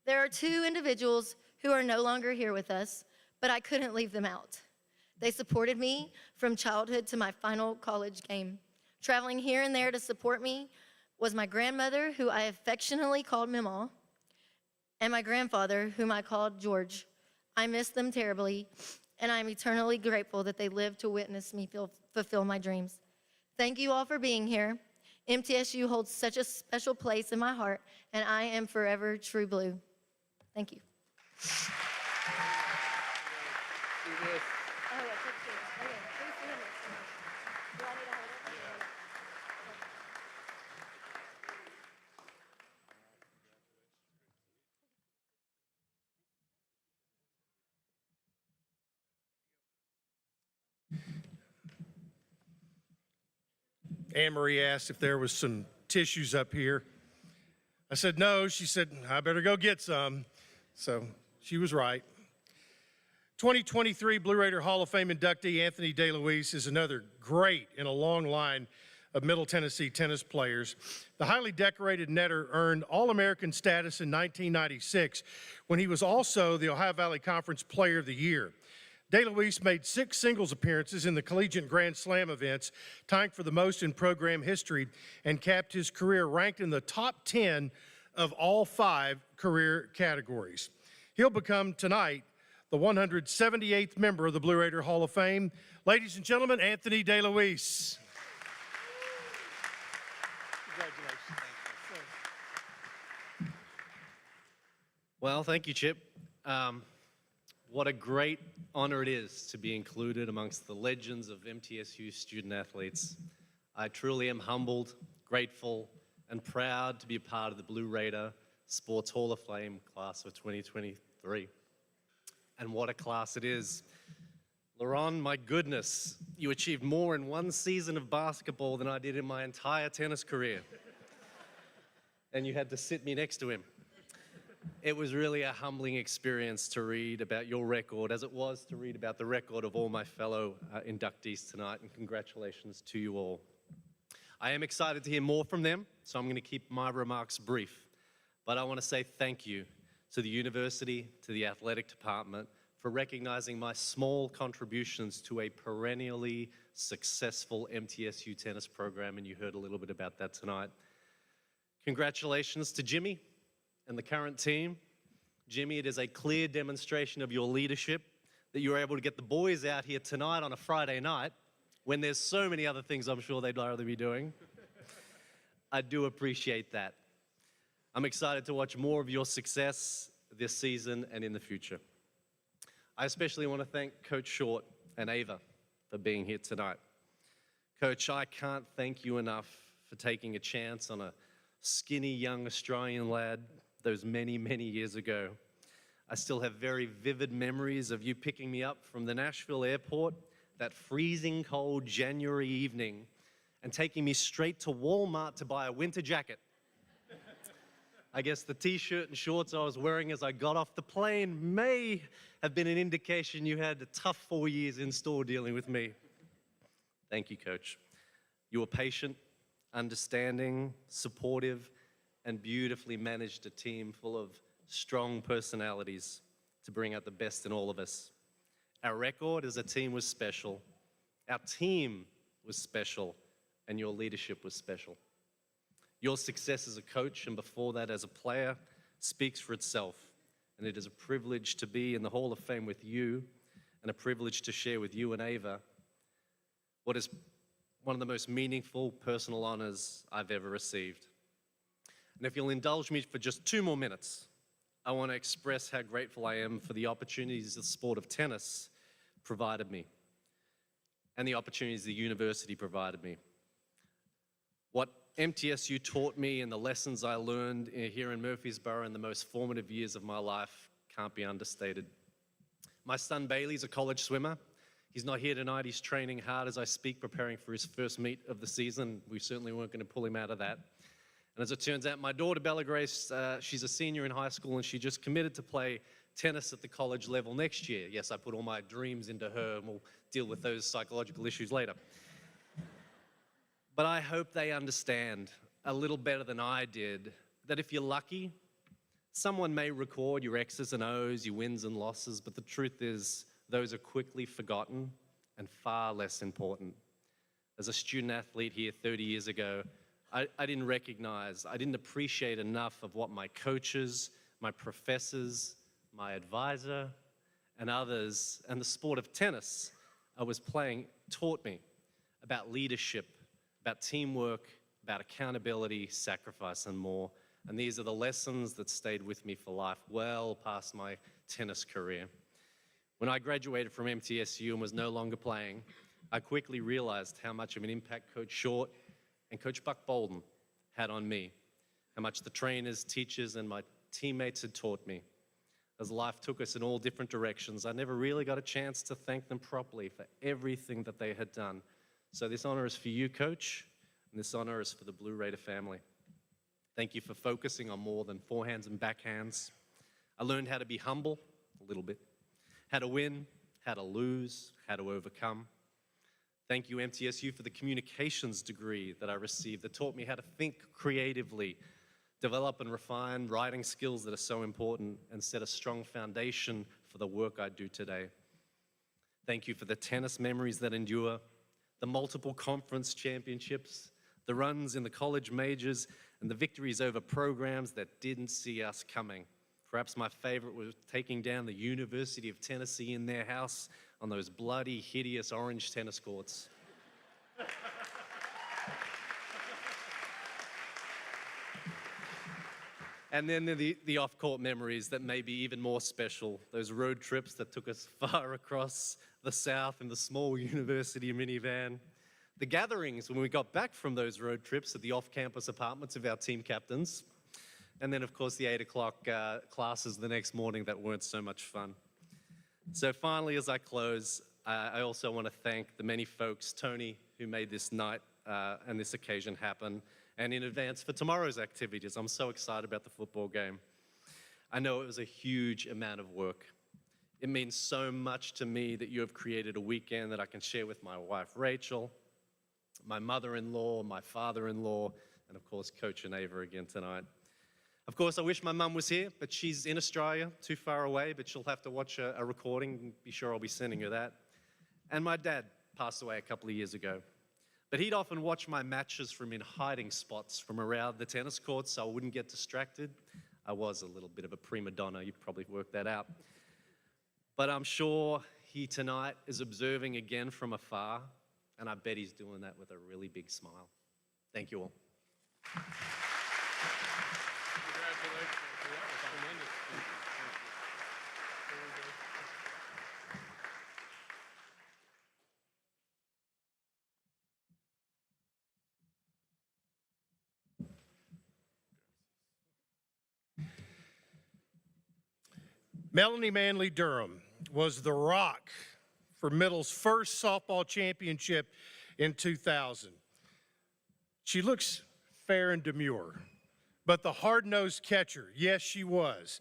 [SPEAKER 4] There are two individuals who are no longer here with us, but I couldn't leave them out. They supported me from childhood to my final college game. Traveling here and there to support me was my grandmother, who I affectionately called Mama, and my grandfather, whom I called George. I miss them terribly, and I'm eternally grateful that they lived to witness me fulfill my dreams. Thank you all for being here. MTSU holds such a special place in my heart, and I am forever true blue. Thank you.
[SPEAKER 1] Anne-Marie asked if there was some tissues up here. I said no. She said, I better go get some. So she was right. 2023 Blue Raider Hall of Fame inductee Anthony DeLuise is another great in a long line of Middle Tennessee tennis players. The highly decorated netter earned All-American status in 1996 when he was also the Ohio Valley Conference Player of the Year. DeLuise made 6 singles appearances in the collegiate Grand Slam events, tying for the most in program history, and capped his career ranked in the top 10 of all 5 career categories. He'll become tonight the 178th member of the Blue Raider Hall of Fame. Ladies and gentlemen, Anthony DeLuise.
[SPEAKER 5] Congratulations. Well, thank you, Chip. What a great honor it is to be included amongst the legends of MTSU student athletes. I truly am humbled, grateful, and proud to be a part of the Blue Raider Sports Hall of Fame class of 2023. And what a class it is. Laron, my goodness, you achieved more in one season of basketball than I did in my entire tennis career. And you had to sit me next to him. It was really a humbling experience to read about your record, as it was to read about the record of all my fellow inductees tonight, and congratulations to you all. I am excited to hear more from them, so I'm going to keep my remarks brief. But I want to say thank you to the university, to the athletic department, for recognizing my small contributions to a perennially successful MTSU tennis program, and you heard a little bit about that tonight. Congratulations to Jimmy and the current team. Jimmy, it is a clear demonstration of your leadership that you were able to get the boys out here tonight on a Friday night when there's so many other things I'm sure they'd rather be doing. I do appreciate that. I'm excited to watch more of your success this season and in the future. I especially want to thank Coach Short and Ava for being here tonight. Coach, I can't thank you enough for taking a chance on a skinny young Australian lad those many, many years ago. I still have very vivid memories of you picking me up from the Nashville airport that freezing cold January evening and taking me straight to Walmart to buy a winter jacket. I guess the t-shirt and shorts I was wearing as I got off the plane may have been an indication you had a tough 4 years in store dealing with me. Thank you, Coach. You were patient, understanding, supportive, and beautifully managed a team full of strong personalities to bring out the best in all of us. Our record as a team was special. Our team was special, and your leadership was special. Your success as a coach and before that as a player speaks for itself, and it is a privilege to be in the Hall of Fame with you and a privilege to share with you and Ava what is one of the most meaningful personal honors I've ever received. And if you'll indulge me for just 2 more minutes, I want to express how grateful I am for the opportunities the sport of tennis provided me and the opportunities the university provided me. What MTSU taught me and the lessons I learned here in Murfreesboro in the most formative years of my life can't be understated. My son Bailey's a college swimmer. He's not here tonight. He's training hard as I speak, preparing for his first meet of the season. We certainly weren't going to pull him out of that. And as it turns out, my daughter, Bella Grace, she's a senior in high school, and she just committed to play tennis at the college level next year. Yes, I put all my dreams into her, and we'll deal with those psychological issues later. But I hope they understand a little better than I did that if you're lucky, someone may record your X's and O's, your wins and losses, but the truth is those are quickly forgotten and far less important. As a student athlete here 30 years ago, I didn't recognize, I didn't appreciate enough of what my coaches, my professors, my advisor, and others, and the sport of tennis I was playing taught me about leadership, about teamwork, about accountability, sacrifice, and more. And these are the lessons that stayed with me for life, well past my tennis career. When I graduated from MTSU and was no longer playing, I quickly realized how much of an impact Coach Short and Coach Buck Bolden had on me, how much the trainers, teachers, and my teammates had taught me. As life took us in all different directions, I never really got a chance to thank them properly for everything that they had done. So this honor is for you, Coach, and this honor is for the Blue Raider family. Thank you for focusing on more than forehands and backhands. I learned how to be humble, a little bit, how to win, how to lose, how to overcome. Thank you, MTSU, for the communications degree that I received that taught me how to think creatively, develop and refine writing skills that are so important, and set a strong foundation for the work I do today. Thank you for the tennis memories that endure, the multiple conference championships, the runs in the college majors, and the victories over programs that didn't see us coming. Perhaps my favorite was taking down the University of Tennessee in their house on those bloody, hideous orange tennis courts. And then the off-court memories that may be even more special, those road trips that took us far across the South in the small university minivan, the gatherings when we got back from those road trips at the off-campus apartments of our team captains, and then, of course, the 8 o'clock classes the next morning that weren't so much fun. So finally, as I close, I also want to thank the many folks, Tony, who made this night and this occasion happen, and in advance for tomorrow's activities. I'm so excited about the football game. I know it was a huge amount of work. It means so much to me that you have created a weekend that I can share with my wife, Rachel, my mother-in-law, my father-in-law, and of course, Coach and Ava again tonight. Of course, I wish my mum was here, but she's in Australia, too far away, but she'll have to watch a recording. Be sure I'll be sending her that. And my dad passed away a couple of years ago. But he'd often watch my matches from in hiding spots from around the tennis courts so I wouldn't get distracted. I was a little bit of a prima donna, you've probably worked that out. But I'm sure he tonight is observing again from afar, and I bet he's doing that with a really big smile. Thank you all.
[SPEAKER 3] Congratulations. That was tremendous.
[SPEAKER 1] Melanie Manley Durham was the rock for Middle's first softball championship in 2000. She looks fair and demure, but the hard-nosed catcher, yes, she was.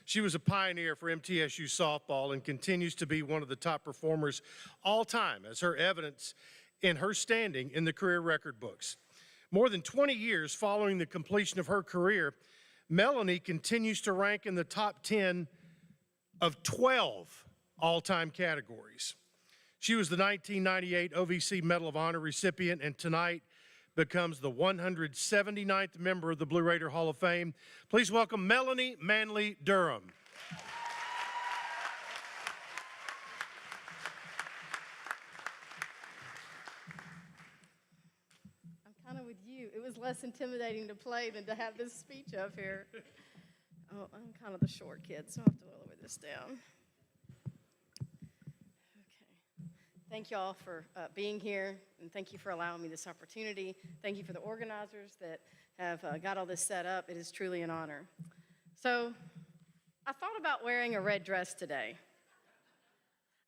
[SPEAKER 1] She was a pioneer for MTSU softball and continues to be one of the top performers all time, as her evidence in her standing in the career record books. More than 20 years following the completion of her career, Melanie continues to rank in the top 10 of 12 all-time categories. She was the 1998 OVC Medal of Honor recipient and tonight becomes the 179th member of the Blue Raider Hall of Fame. Please welcome Melanie Manley Durham.
[SPEAKER 6] I'm kind of with you. It was less intimidating to play than to have this speech up here. Oh, I'm kind of the short kid, so I have to lower this down. Okay. Thank you all for being here, and thank you for allowing me this opportunity. Thank you for the organizers that have got all this set up. It is truly an honor. So I thought about wearing a red dress today.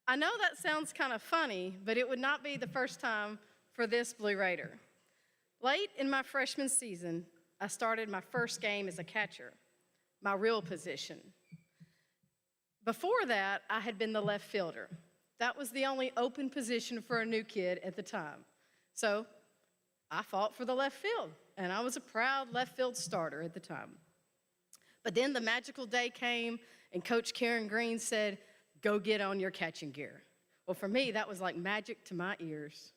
[SPEAKER 6] I know that sounds kind of funny, but it would not be the first time for this Blue Raider. Late in my freshman season, I started my first game as a catcher, my real position. Before that, I had been the left fielder. That was the only open position for a new kid at the time. So I fought for the left field, and I was a proud left field starter at the time. But then the magical day came, and Coach Karen Green said, "Go get on your catching gear." Well, for me, that was like magic to my ears.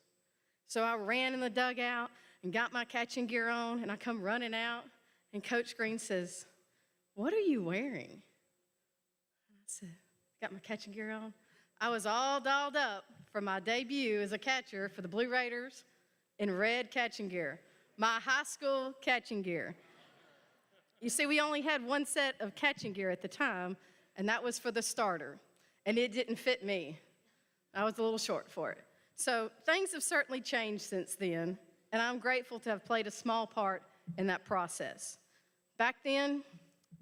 [SPEAKER 6] So I ran in the dugout and got my catching gear on, and I come running out, and Coach Green says, "What are you wearing?" I said, "Got my catching gear on." I was all dolled up for my debut as a catcher for the Blue Raiders in red catching gear, my high school catching gear. You see, we only had one set of catching gear at the time, and that was for the starter, and it didn't fit me. I was a little short for it. So things have certainly changed since then, and I'm grateful to have played a small part in that process. Back then,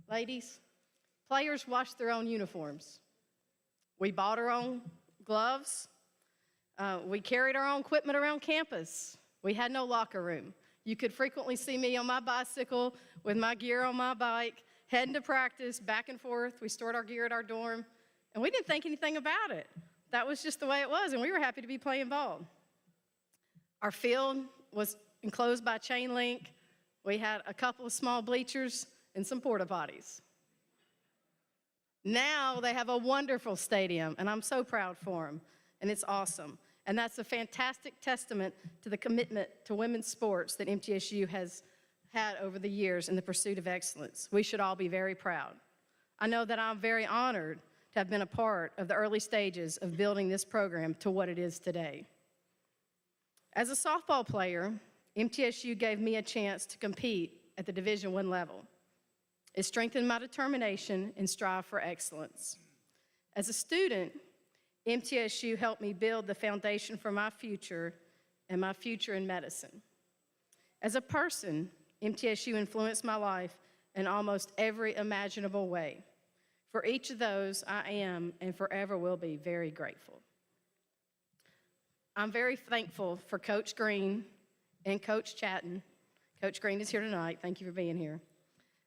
[SPEAKER 6] ladies, players washed their own uniforms. We bought our own gloves. We carried our own equipment around campus. We had no locker room. You could frequently see me on my bicycle with my gear on my bike, heading to practice, back and forth. We stored our gear at our dorm, and we didn't think anything about it. That was just the way it was, and we were happy to be playing ball. Our field was enclosed by chain link. We had a couple of small bleachers and some porta potties. Now they have a wonderful stadium, and I'm so proud for them, and it's awesome. And that's a fantastic testament to the commitment to women's sports that MTSU has had over the years in the pursuit of excellence. We should all be very proud. I know that I'm very honored to have been a part of the early stages of building this program to what it is today. As a softball player, MTSU gave me a chance to compete at the Division I level. It strengthened my determination and strive for excellence. As a student, MTSU helped me build the foundation for my future and my future in medicine. As a person, MTSU influenced my life in almost every imaginable way. For each of those, I am and forever will be very grateful. I'm very thankful for Coach Green and Coach Chatton. Coach Green is here tonight. Thank you for being here.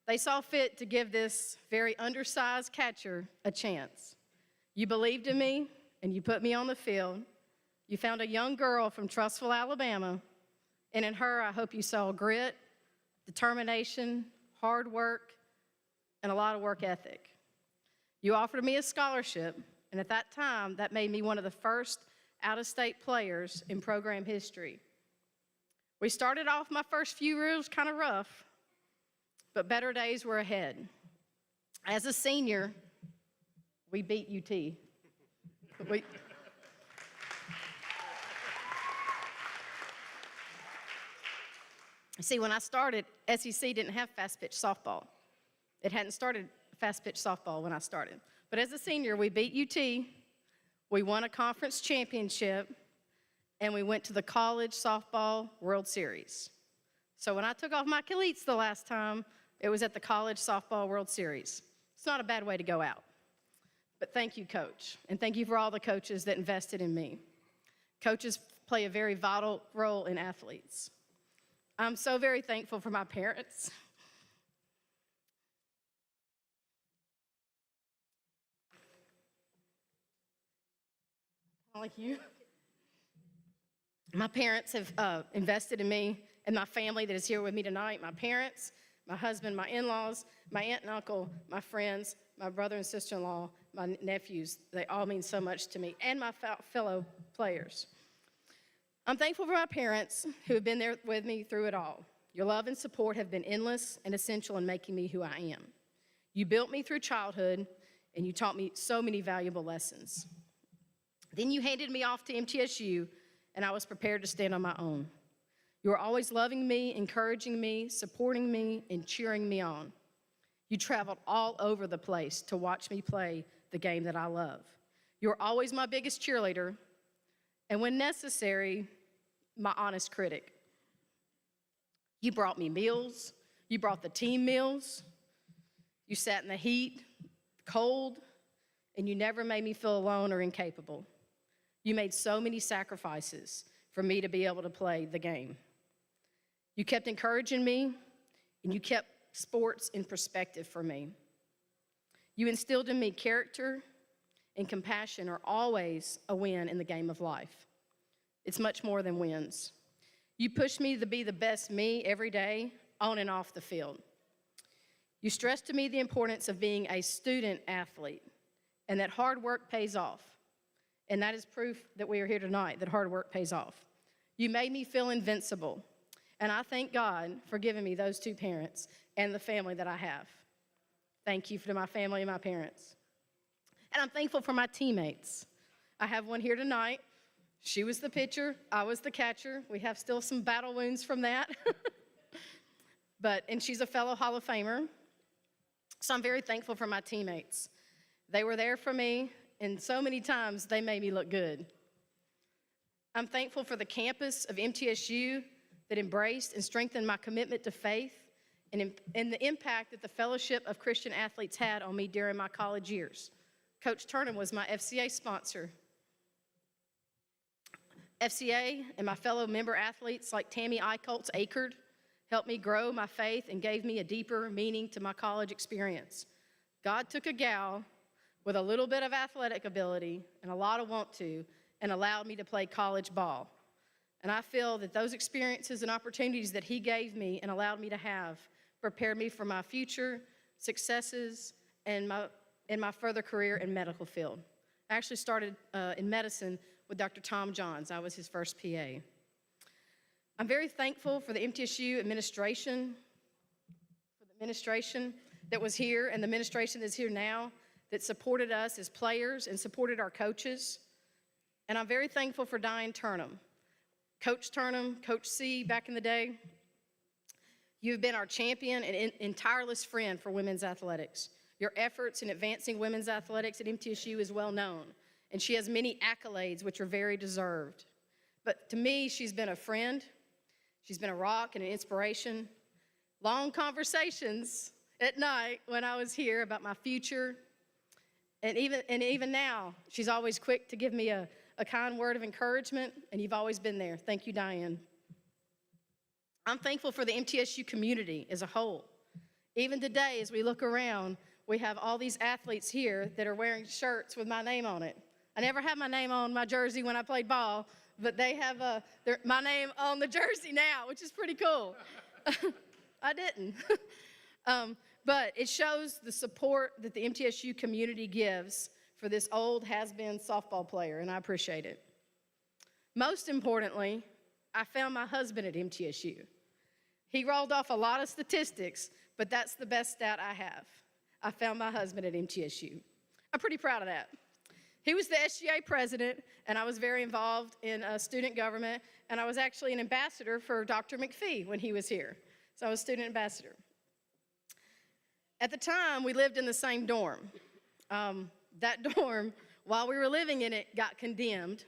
[SPEAKER 6] They saw fit to give this very undersized catcher a chance. You believed in me, and you put me on the field. You found a young girl from Trussville, Alabama, and in her, I hope you saw grit, determination, hard work, and a lot of work ethic. You offered me a scholarship, and at that time, that made me one of the first out-of-state players in program history. We started off my first few years kind of rough, but better days were ahead. As a senior, we beat UT. See, when I started, SEC didn't have fast pitch softball. It hadn't started fast pitch softball when I started. But as a senior, we beat UT, we won a conference championship, and we went to the College Softball World Series. So when I took off my cleats the last time, it was at the College Softball World Series. It's not a bad way to go out. But thank you, Coach, and thank you for all the coaches that invested in me. Coaches play a very vital role in athletes. I'm so very thankful for my parents. Like you. My parents have invested in me and my family that is here with me tonight. My parents, my husband, my in-laws, my aunt and uncle, my friends, my brother and sister-in-law, my nephews. They all mean so much to me, and my fellow players. I'm thankful for my parents who have been there with me through it all. Your love and support have been endless and essential in making me who I am. You built me through childhood, and you taught me so many valuable lessons. Then you handed me off to MTSU, and I was prepared to stand on my own. You were always loving me, encouraging me, supporting me, and cheering me on. You traveled all over the place to watch me play the game that I love. You were always my biggest cheerleader, and when necessary, my honest critic. You brought me meals. You brought the team meals. You sat in the heat, cold, and you never made me feel alone or incapable. You made so many sacrifices for me to be able to play the game. You kept encouraging me, and you kept sports in perspective for me. You instilled in me character and compassion are always a win in the game of life. It's much more than wins. You pushed me to be the best me every day, on and off the field. You stressed to me the importance of being a student athlete and that hard work pays off. And that is proof that we are here tonight, that hard work pays off. You made me feel invincible. And I thank God for giving me those two parents and the family that I have. Thank you to my family and my parents. And I'm thankful for my teammates. I have one here tonight. She was the pitcher, I was the catcher. We have still some battle wounds from that. And she's a fellow Hall of Famer. So I'm very thankful for my teammates. They were there for me, and so many times they made me look good. I'm thankful for the campus of MTSU that embraced and strengthened my commitment to faith and the impact that the Fellowship of Christian Athletes had on me during my college years. Coach Turnham was my FCA sponsor. FCA and my fellow member athletes like Tammy Eicholtz Akerd helped me grow my faith and gave me a deeper meaning to my college experience. God took a gal with a little bit of athletic ability and a lot of want to and allowed me to play college ball. And I feel that those experiences and opportunities that he gave me and allowed me to have prepared me for my future successes and my further career in medical field. I actually started in medicine with Dr. Tom Johns. I was his first PA. I'm very thankful for the MTSU administration, that was here and the administration that's here now that supported us as players and supported our coaches. And I'm very thankful for Diane Turnham. Coach Turnham, Coach C back in the day, you've been our champion and tireless friend for women's athletics. Your efforts in advancing women's athletics at MTSU is well known, and she has many accolades which are very deserved. But to me, she's been a friend, she's been a rock and an inspiration. Long conversations at night when I was here about my future, and even now, she's always quick to give me a kind word of encouragement, and you've always been there. Thank you, Diane. I'm thankful for the MTSU community as a whole. Even today, as we look around, we have all these athletes here that are wearing shirts with my name on it. I never had my name on my jersey when I played ball, but they have my name on the jersey now, which is pretty cool. I didn't. But it shows the support that the MTSU community gives for this old has-been softball player, and I appreciate it. Most importantly, I found my husband at MTSU. He rolled off a lot of statistics, but that's the best stat I have. I found my husband at MTSU. I'm pretty proud of that. He was the SGA president, and I was very involved in student government, and I was actually an ambassador for Dr. McPhee when he was here. So I was student ambassador. At the time, we lived in the same dorm. That dorm, while we were living in it, got condemned.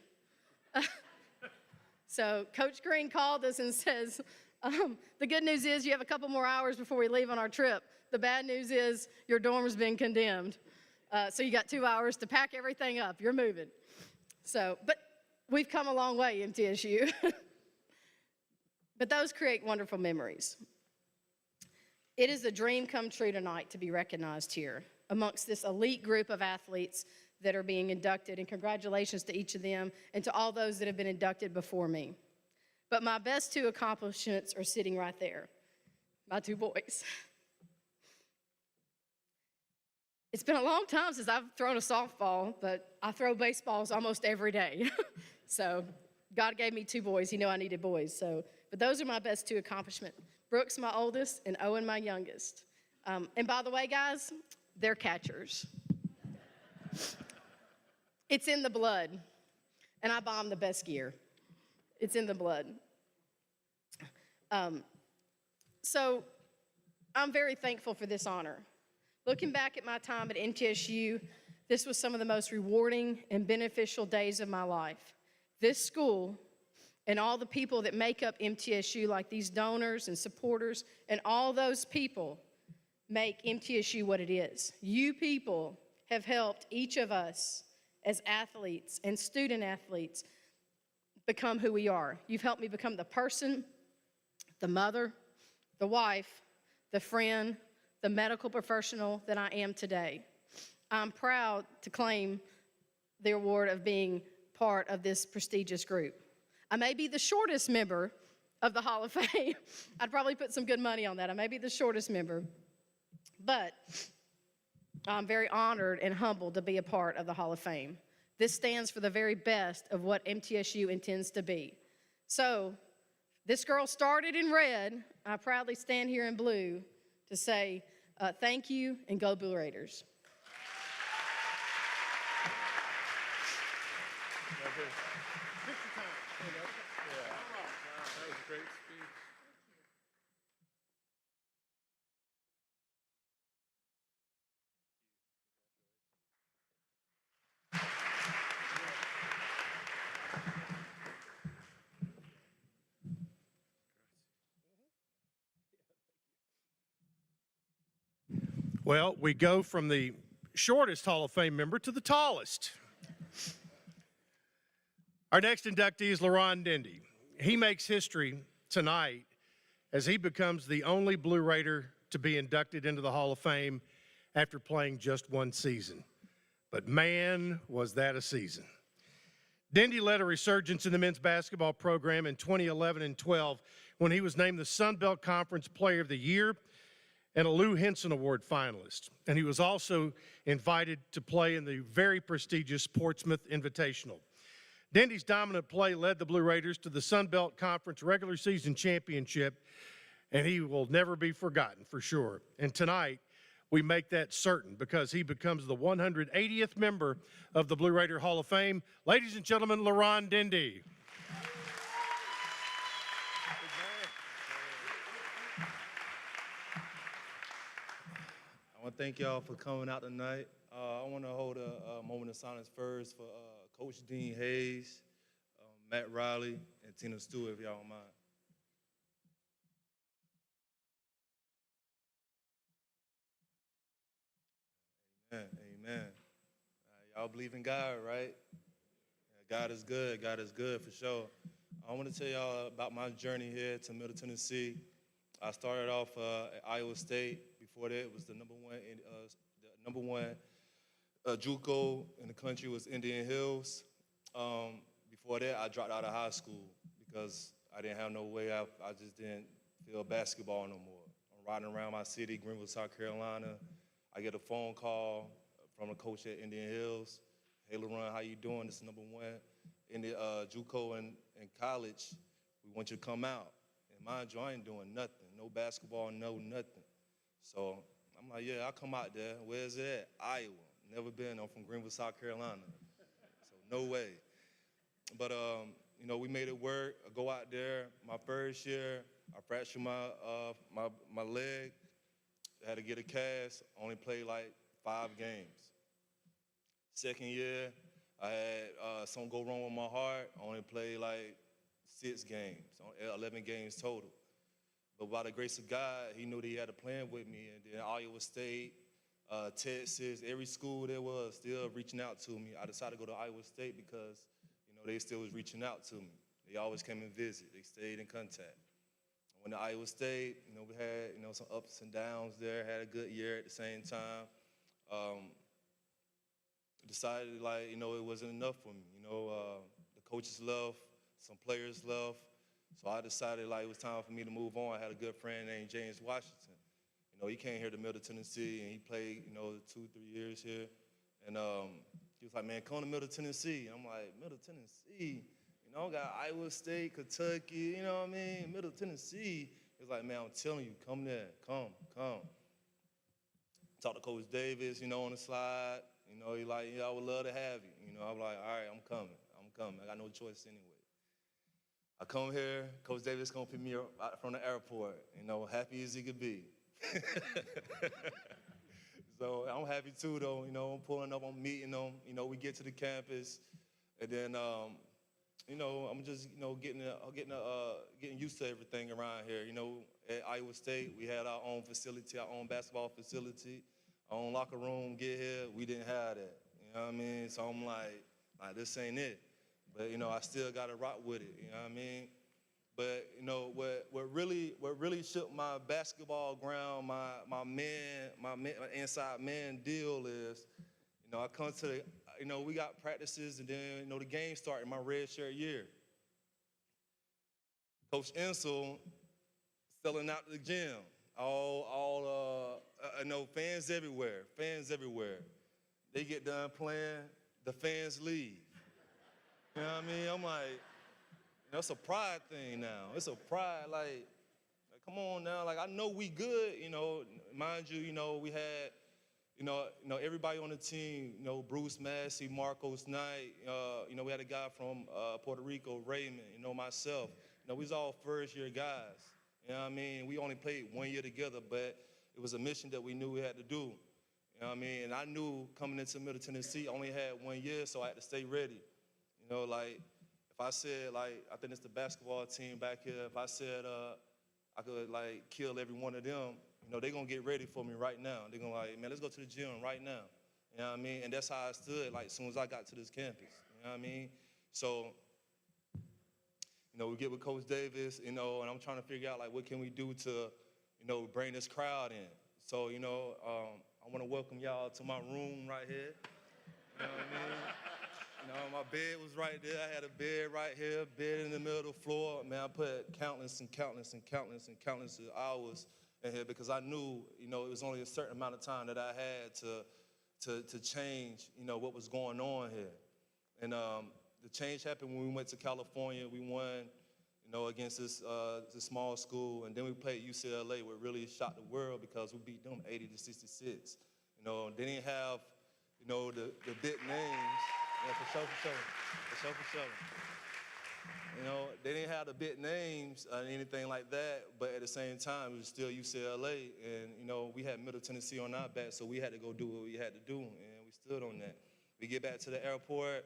[SPEAKER 6] So Coach Green called us and says, the good news is you have a couple more hours before we leave on our trip. The bad news is your dorm's been condemned. So you got 2 hours to pack everything up. You're moving. But we've come a long way, MTSU. But those create wonderful memories. It is a dream come true tonight to be recognized here amongst this elite group of athletes that are being inducted, and congratulations to each of them and to all those that have been inducted before me. But my best two accomplishments are sitting right there, my two boys. It's been a long time since I've thrown a softball, but I throw baseballs almost every day. So God gave me two boys. He knew I needed boys. But those are my best two accomplishments. Brooks, my oldest, and Owen, my youngest. And by the way, guys, they're catchers. It's in the blood, and I bomb the best gear. It's in the blood. So I'm very thankful for this honor. Looking back at my time at MTSU, this was some of the most rewarding and beneficial days of my life. This school and all the people that make up MTSU, like these donors and supporters, and all those people make MTSU what it is. You people have helped each of us as athletes and student athletes become who we are. You've helped me become the person, the mother, the wife, the friend, the medical professional that I am today. I'm proud to claim the award of being part of this prestigious group. I may be the shortest member of the Hall of Fame. I'd probably put some good money on that. I may be the shortest member, but I'm very honored and humbled to be a part of the Hall of Fame. This stands for the very best of what MTSU intends to be. So, this girl started in red. I proudly stand here in blue to say thank you and go Blue Raiders.
[SPEAKER 3] That was a great speech.
[SPEAKER 1] Well, we go from the shortest Hall of Fame member to the tallest. Our next inductee is LaRon Dendy. He makes history tonight as he becomes the only Blue Raider to be inducted into the Hall of Fame after playing just one season. But man, was that a season. Dendy led a resurgence in the men's basketball program in 2011 and 12 when he was named the Sun Belt Conference Player of the Year and a Lou Henson Award finalist. And he was also invited to play in the very prestigious Portsmouth Invitational. Dendy's dominant play led the Blue Raiders to the Sun Belt Conference regular season championship, and he will never be forgotten for sure. And tonight, we make that certain because he becomes the 180th member of the Blue Raider Hall of Fame. Ladies and gentlemen, LaRon Dendy.
[SPEAKER 7] I want to thank y'all for coming out tonight. I want to hold a moment of silence first for Coach Dean Hayes, Matt Riley, and Tina Stewart, if y'all don't mind. Amen. Amen. Y'all believe in God, right? Yeah, God is good. God is good for sure. I want to tell y'all about my journey here to Middle Tennessee. I started off at Iowa State. Before that, it was the number one JUCO in the country was Indian Hills. Before that, I dropped out of high school because I didn't have no way out. I just didn't feel basketball no more. I'm riding around my city, Greenville, South Carolina. I get a phone call from a coach at Indian Hills. Hey, LaRon, how you doing? This is number one in the JUCO in college. We want you to come out. And mind you, I ain't doing nothing. No basketball, no nothing. So I'm like, yeah, I'll come out there. Where's it at? Iowa. Never been. I'm from Greenville, South Carolina. So no way. But, we made it work. I go out there. My first year, I fractured my leg. I had to get a cast. Only played like 5 games. Second year, I had something go wrong with my heart. I only played like 6 games, 11 games total. But by the grace of God, he knew that he had a plan with me. And then Iowa State, Texas, every school there was still reaching out to me. I decided to go to Iowa State because, they still was reaching out to me. They always came and visit. They stayed in contact. I went to Iowa State. We had, some ups and downs there. Had a good year at the same time. Decided, it wasn't enough for me. The coaches left, some players left. So I decided, it was time for me to move on. I had a good friend named James Washington. He came here to Middle Tennessee, and he played, 2-3 years here. And he was like, man, come to Middle Tennessee. I'm like, Middle Tennessee? Got Iowa State, Kentucky, Middle Tennessee. He was like, man, I'm telling you, come there, come. Talked to Coach Davis, on the slide. He like, I would love to have you. I'm like, all right, I'm coming. I got no choice anyway. I come here, Coach Davis gonna pick me up from the airport, happy as he could be. So I'm happy too, though. I'm pulling up, I'm meeting them. We get to the campus, and then, I'm just, getting used to everything around here. At Iowa State, we had our own facility, our own basketball facility. Our own locker room get here, we didn't have that. You know what I mean? So I'm like this ain't it. But, I still got to rock with it. You know what I mean? But, what really shook my basketball ground, my inside man deal is, I come to the, we got practices and then, the game started my red shirt year. Coach Insel selling out the gym. Fans everywhere. They get done playing, the fans leave. You know what I mean? I'm like, it's a pride thing now. It's a pride, like come on now. Like, I know we good, mind you, we had, everybody on the team, Bruce Massey, Marcos Knight, we had a guy from Puerto Rico, Raymond, myself. We was all first-year guys. You know what I mean? We only played 1 year together, but it was a mission that we knew we had to do. You know what I mean? And I knew coming into Middle Tennessee, I only had 1 year, so I had to stay ready. If I said, I think it's the basketball team back here, if I said I could, kill every one of them, they're going to get ready for me right now. They're going to man, let's go to the gym right now. You know what I mean? And that's how I stood, as soon as I got to this campus. You know what I mean? So, we get with Coach Davis, and I'm trying to figure out, what can we do to, bring this crowd in. So, I want to welcome y'all to my room right here. You know what I mean? My bed was right there. I had a bed right here, bed in the middle of the floor. Man, I put countless of hours in here because I knew, it was only a certain amount of time that I had to change, what was going on here. And the change happened when we went to California. We won, against this small school, and then we played UCLA, which really shocked the world because we beat them 80-66. They didn't have, the big names. Yeah, for sure. They didn't have the big names or anything like that, but at the same time, it was still UCLA, and, we had Middle Tennessee on our back, so we had to go do what we had to do, and we stood on that. We get back to the airport,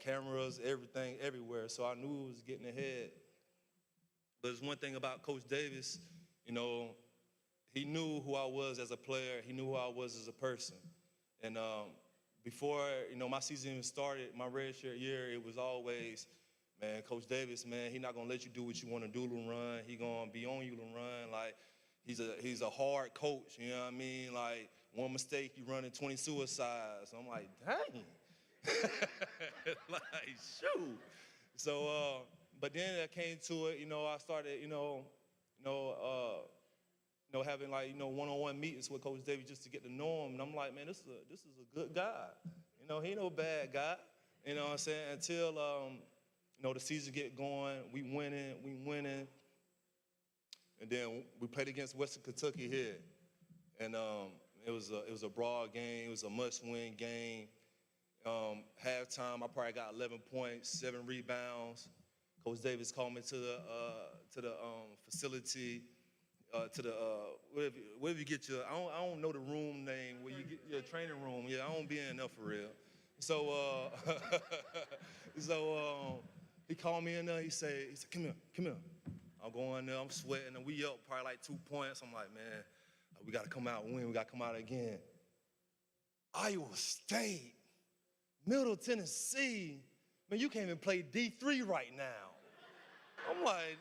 [SPEAKER 7] cameras, everything, everywhere, so I knew it was getting ahead. But there's one thing about Coach Davis, he knew who I was as a player, he knew who I was as a person, and before, my season even started, my red shirt year, it was always, man, Coach Davis, man, he's not gonna let you do what you want to do to run. He gonna be on you to run. He's a hard coach, you know what I mean? One mistake, you running 20 suicides. I'm like, dang. Shoot. So, but then I came to it, I started, having one-on-one meetings with Coach Davis just to get to know him. And I'm like, man, this is a good guy. He ain't no bad guy. You know what I'm saying? Until, the season get going, we winning. And then we played against Western Kentucky here. And it was a broad game. It was a must-win game. Halftime, I probably got 11 points, 7 rebounds. Coach Davis called me to the facility, wherever you get your, I don't know the room name, where you get your training room. Yeah, I don't be in there for real. So, he called me in there. He said, come here. I'm going there. I'm sweating, and we up probably 2 points. I'm like, man, we got to come out and win. We got to come out again. Iowa State, Middle Tennessee, man, you can't even play D3 right now. I'm like,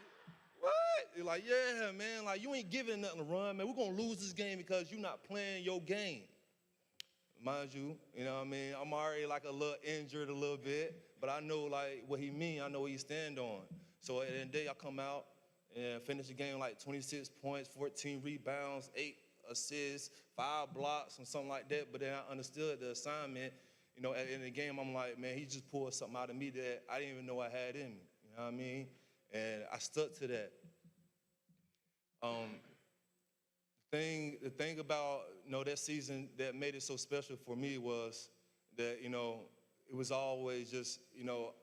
[SPEAKER 7] what? They're like, yeah, man, you ain't giving nothing to run, man. We're going to lose this game because you're not playing your game. Mind you, you know what I mean? I'm already a little injured a little bit, but I know what he mean. I know what he stand on. So at the end of the day, I come out and finish the game 26 points, 14 rebounds, 8 assists, 5 blocks, and something like that. But then I understood the assignment. At the end of the game, I'm like, man, he just pulled something out of me that I didn't even know I had in me. You know what I mean? And I stuck to that. The thing about that season that made it so special for me was that it was always just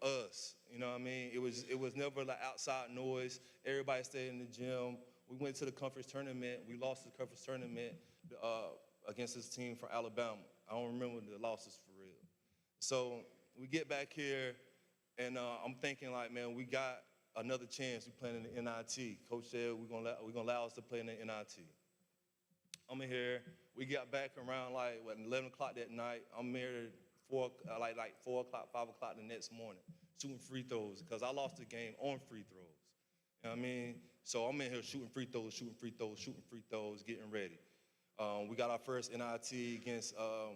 [SPEAKER 7] us. You know what I mean? It was never outside noise. Everybody stayed in the gym. We went to the conference tournament. We lost the conference tournament against this team from Alabama. I don't remember the losses for real. So we get back here, and I'm thinking man, we got another chance. We playing in the NIT. Coach said we're gonna allow us to play in the NIT. I'm in here. We got back around like, 11 o'clock that night. I'm here like 4 o'clock, 5 o'clock the next morning, shooting free throws because I lost the game on free throws. You know what I mean? So I'm in here shooting free throws, getting ready. We got our first NIT against, I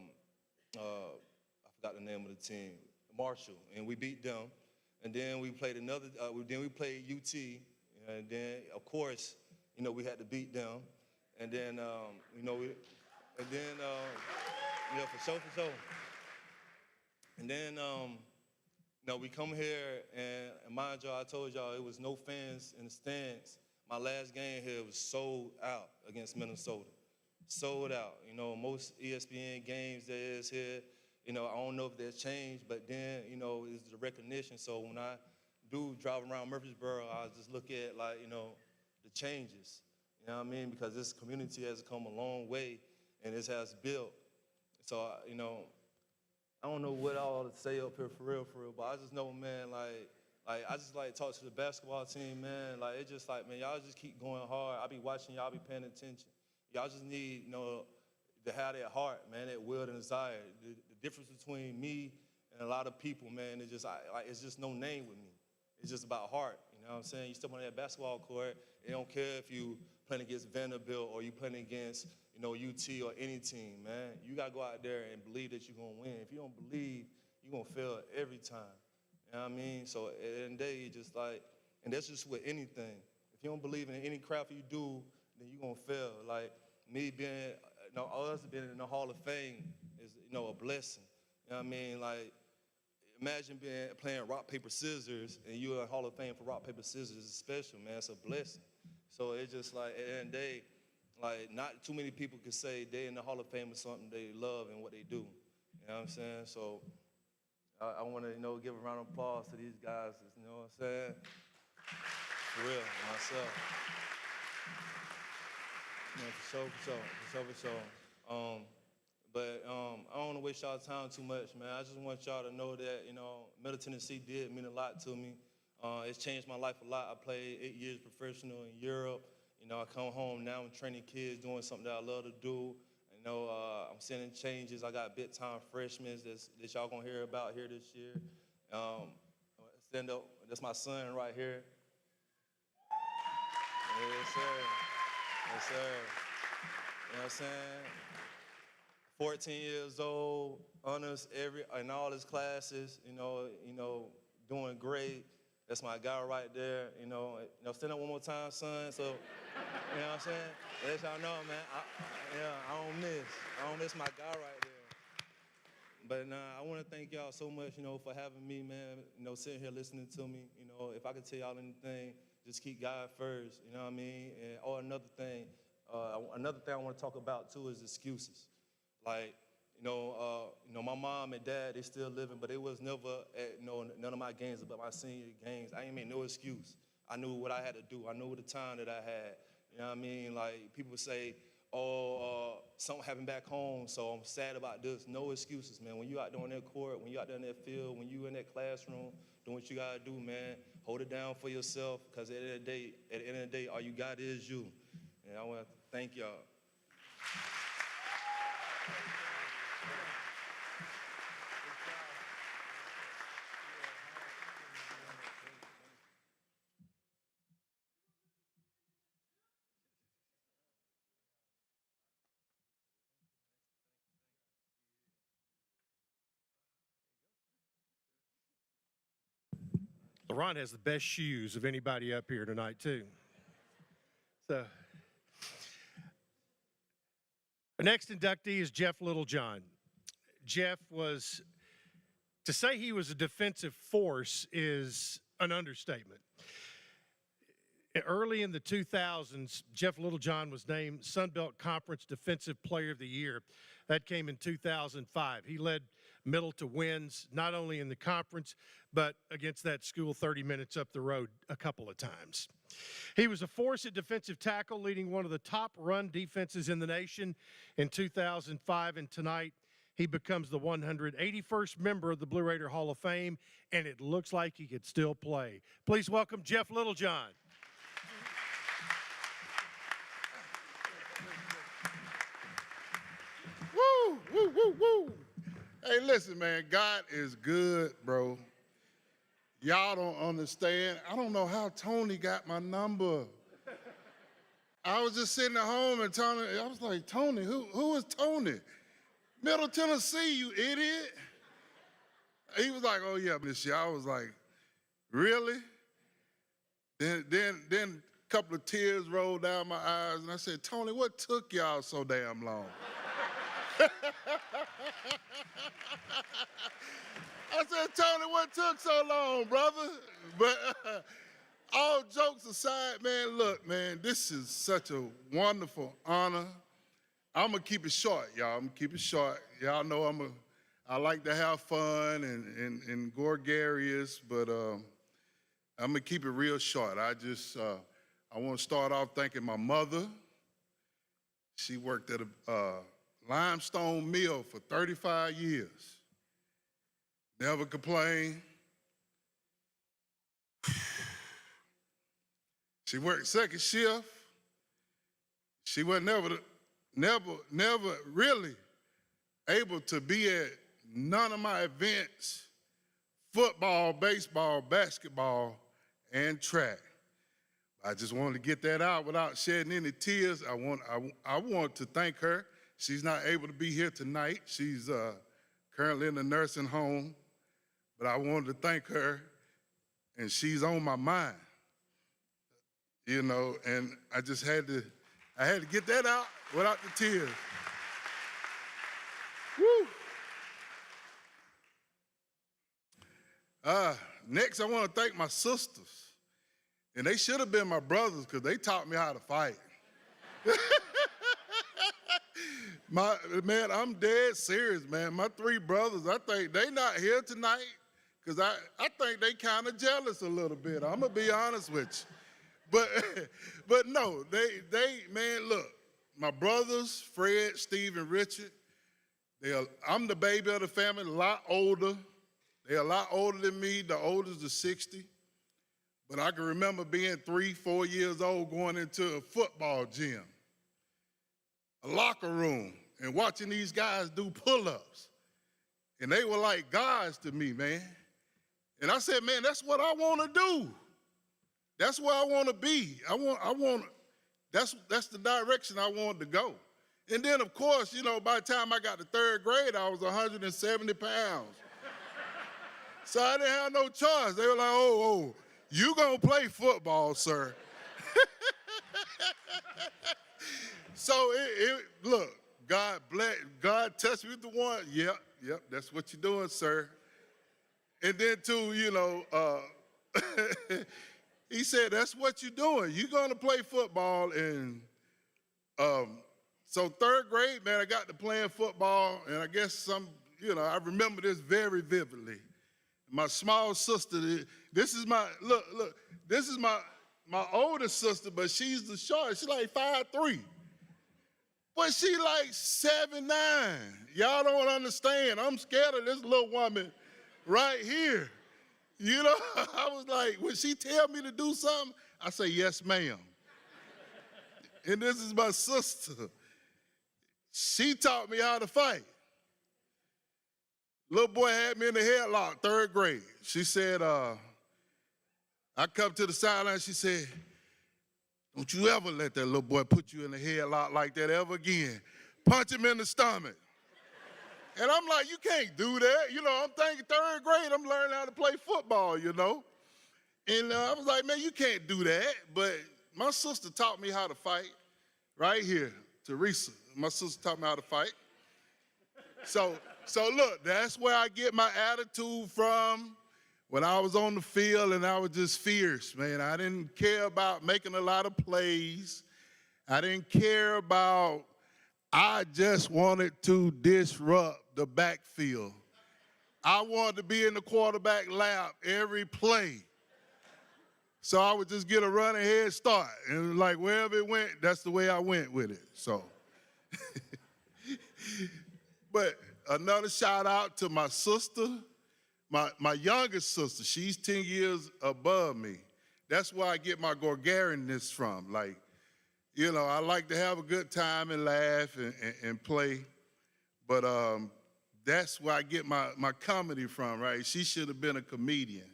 [SPEAKER 7] forgot the name of the team, Marshall, and we beat them. And then we played we played UT, and then, of course, we had to beat them. And then, for sure. And then, we come here, and mind y'all, I told y'all it was no fans in the stands. My last game here was sold out against Minnesota. Sold out. Most ESPN games there is here, I don't know if that's changed, but then, it's the recognition. So when I do drive around Murfreesboro, I just look at, the changes. You know what I mean? Because this community has come a long way, and it has built. So, I don't know what all to say up here for real, but I just know, man, I just talk to the basketball team, man. It's just man, y'all just keep going hard. I be watching y'all, be paying attention. Y'all just need, to have that heart, man, that will and desire. The difference between me and a lot of people, man, it's just it's just no name with me. It's just about heart. You know what I'm saying? You step on that basketball court, it don't care if you playing against Vanderbilt or you playing against, UT or any team, man. You got to go out there and believe that you're going to win. If you don't believe, you're going to fail every time. You know what I mean? So at the end of the day, and that's just with anything. If you don't believe in any craft you do, then you're going to fail. Me being, us being in the Hall of Fame is, a blessing. You know what I mean? Imagine playing rock, paper, scissors, and you're in Hall of Fame for rock, paper, scissors. It's special, man. It's a blessing. So it's just at the end of the day, not too many people can say they in the Hall of Fame is something they love and what they do. You know what I'm saying? So I want to, give a round of applause to these guys. You know what I'm saying? For real, myself. For sure. But I don't want to waste y'all's time too much, man. I just want y'all to know that, Middle Tennessee did mean a lot to me. It's changed my life a lot. I played 8 years professional in Europe. I come home now and training kids, doing something that I love to do. I'm sending changes. I got big-time freshmen that y'all going to hear about here this year. Stand up. That's my son right here. Yes, sir. Yes, sir. You know what I'm saying? 14 years old, honors in all his classes, doing great. That's my guy right there, stand up one more time, son. So, you know what I'm saying? Let y'all know, man. I don't miss my guy right there. But I want to thank y'all so much, for having me, man. Sitting here listening to me. If I could tell y'all anything, just keep God first. You know what I mean? Another thing I want to talk about too is excuses. My mom and dad, they still living, but it was never at none of my games but my senior games. I ain't made no excuse. I knew what I had to do. I knew the time that I had. You know what I mean? People say, something happened back home, so I'm sad about this. No excuses, man. When you out there on that court, when you out there in that field, when you in that classroom, doing what you gotta do, man, hold it down for yourself, because at the end of the day, all you got is you. And I want to thank y'all.
[SPEAKER 1] LaRon has the best shoes of anybody up here tonight, too. So, our next inductee is Jeff Littlejohn. Jeff to say he was a defensive force is an understatement. Early in the 2000s, Jeff Littlejohn was named Sun Belt Conference Defensive Player of the Year. That came in 2005. He led Middle to wins, not only in the conference, but against that school 30 minutes up the road a couple of times. He was a force at defensive tackle, leading one of the top run defenses in the nation in 2005. And tonight, he becomes the 181st member of the Blue Raider Hall of Fame, and it looks like he could still play. Please welcome Jeff Littlejohn.
[SPEAKER 8] Hey, listen, man, God is good, bro. Y'all don't understand. I don't know how Tony got my number. I was just sitting at home and Tony, I was like, Tony, who is Tony? Middle Tennessee, you idiot. He was like, oh yeah, Miss year. I was like, really? Then a couple of tears rolled down my eyes and I said, Tony, what took y'all so damn long? I said, Tony, what took so long, brother? But all jokes aside, man, look, man, this is such a wonderful honor. I'm gonna keep it short, y'all. I'm gonna keep it short. Y'all know I like to have fun and gregarious, but I'm gonna keep it real short. I want to start off thanking my mother. She worked at a limestone mill for 35 years. Never complained. She worked second shift. She was never really able to be at none of my events, football, baseball, basketball, and track. I just wanted to get that out without shedding any tears. I want to thank her. She's not able to be here tonight. She's currently in the nursing home, but I wanted to thank her, and she's on my mind, you know, and I had to get that out without the tears. Woo! Next, I want to thank my sisters. And they should have been my brothers because they taught me how to fight. Man, I'm dead serious, man. My three brothers, I think they not here tonight because I think they kind of jealous a little bit. I'm going to be honest with you. But no, man, look, my brothers, Fred, Steve, and Richard, I'm the baby of the family, a lot older. They're a lot older than me. The oldest is 60. But I can remember being 3, 4 years old going into a football gym, a locker room, and watching these guys do pull-ups. And they were like gods to me, man. And I said, man, that's what I want to do. That's where I want to be. That's the direction I wanted to go. And then, of course, you know, by the time I got to third grade, I was 170 pounds. So I didn't have no choice. They were like, oh, you gonna play football, sir. So look, God touched me with the one. Yep, that's what you're doing, sir. And then too, you know, he said, that's what you're doing. You're gonna play football. And so third grade, man, I got to playing football, and I guess I remember this very vividly. My small sister, this is my oldest sister, but she's the short. She's like 5'3". But she like 7'9". Y'all don't understand. I'm scared of this little woman right here. You know, I was like, when she tell me to do something, I say, yes, ma'am. And this is my sister. She taught me how to fight. Little boy had me in the headlock, third grade. She said, I come to the sideline, she said, don't you ever let that little boy put you in the headlock like that ever again. Punch him in the stomach. And I'm like, you can't do that. You know, I'm thinking third grade, I'm learning how to play football, you know. And I was like, man, you can't do that. But my sister taught me how to fight right here, Teresa. My sister taught me how to fight. So look, that's where I get my attitude from when I was on the field, and I was just fierce, man. I didn't care about making a lot of plays. I didn't care about, I just wanted to disrupt the backfield. I wanted to be in the quarterback lap every play. So I would just get a running head start. And like wherever it went, that's the way I went with it. So, but another shout out to my sister, my youngest sister. She's 10 years above me. That's where I get my gregarianness from. Like, you know, I like to have a good time and laugh and play. But that's where I get my comedy from, right? She should have been a comedian.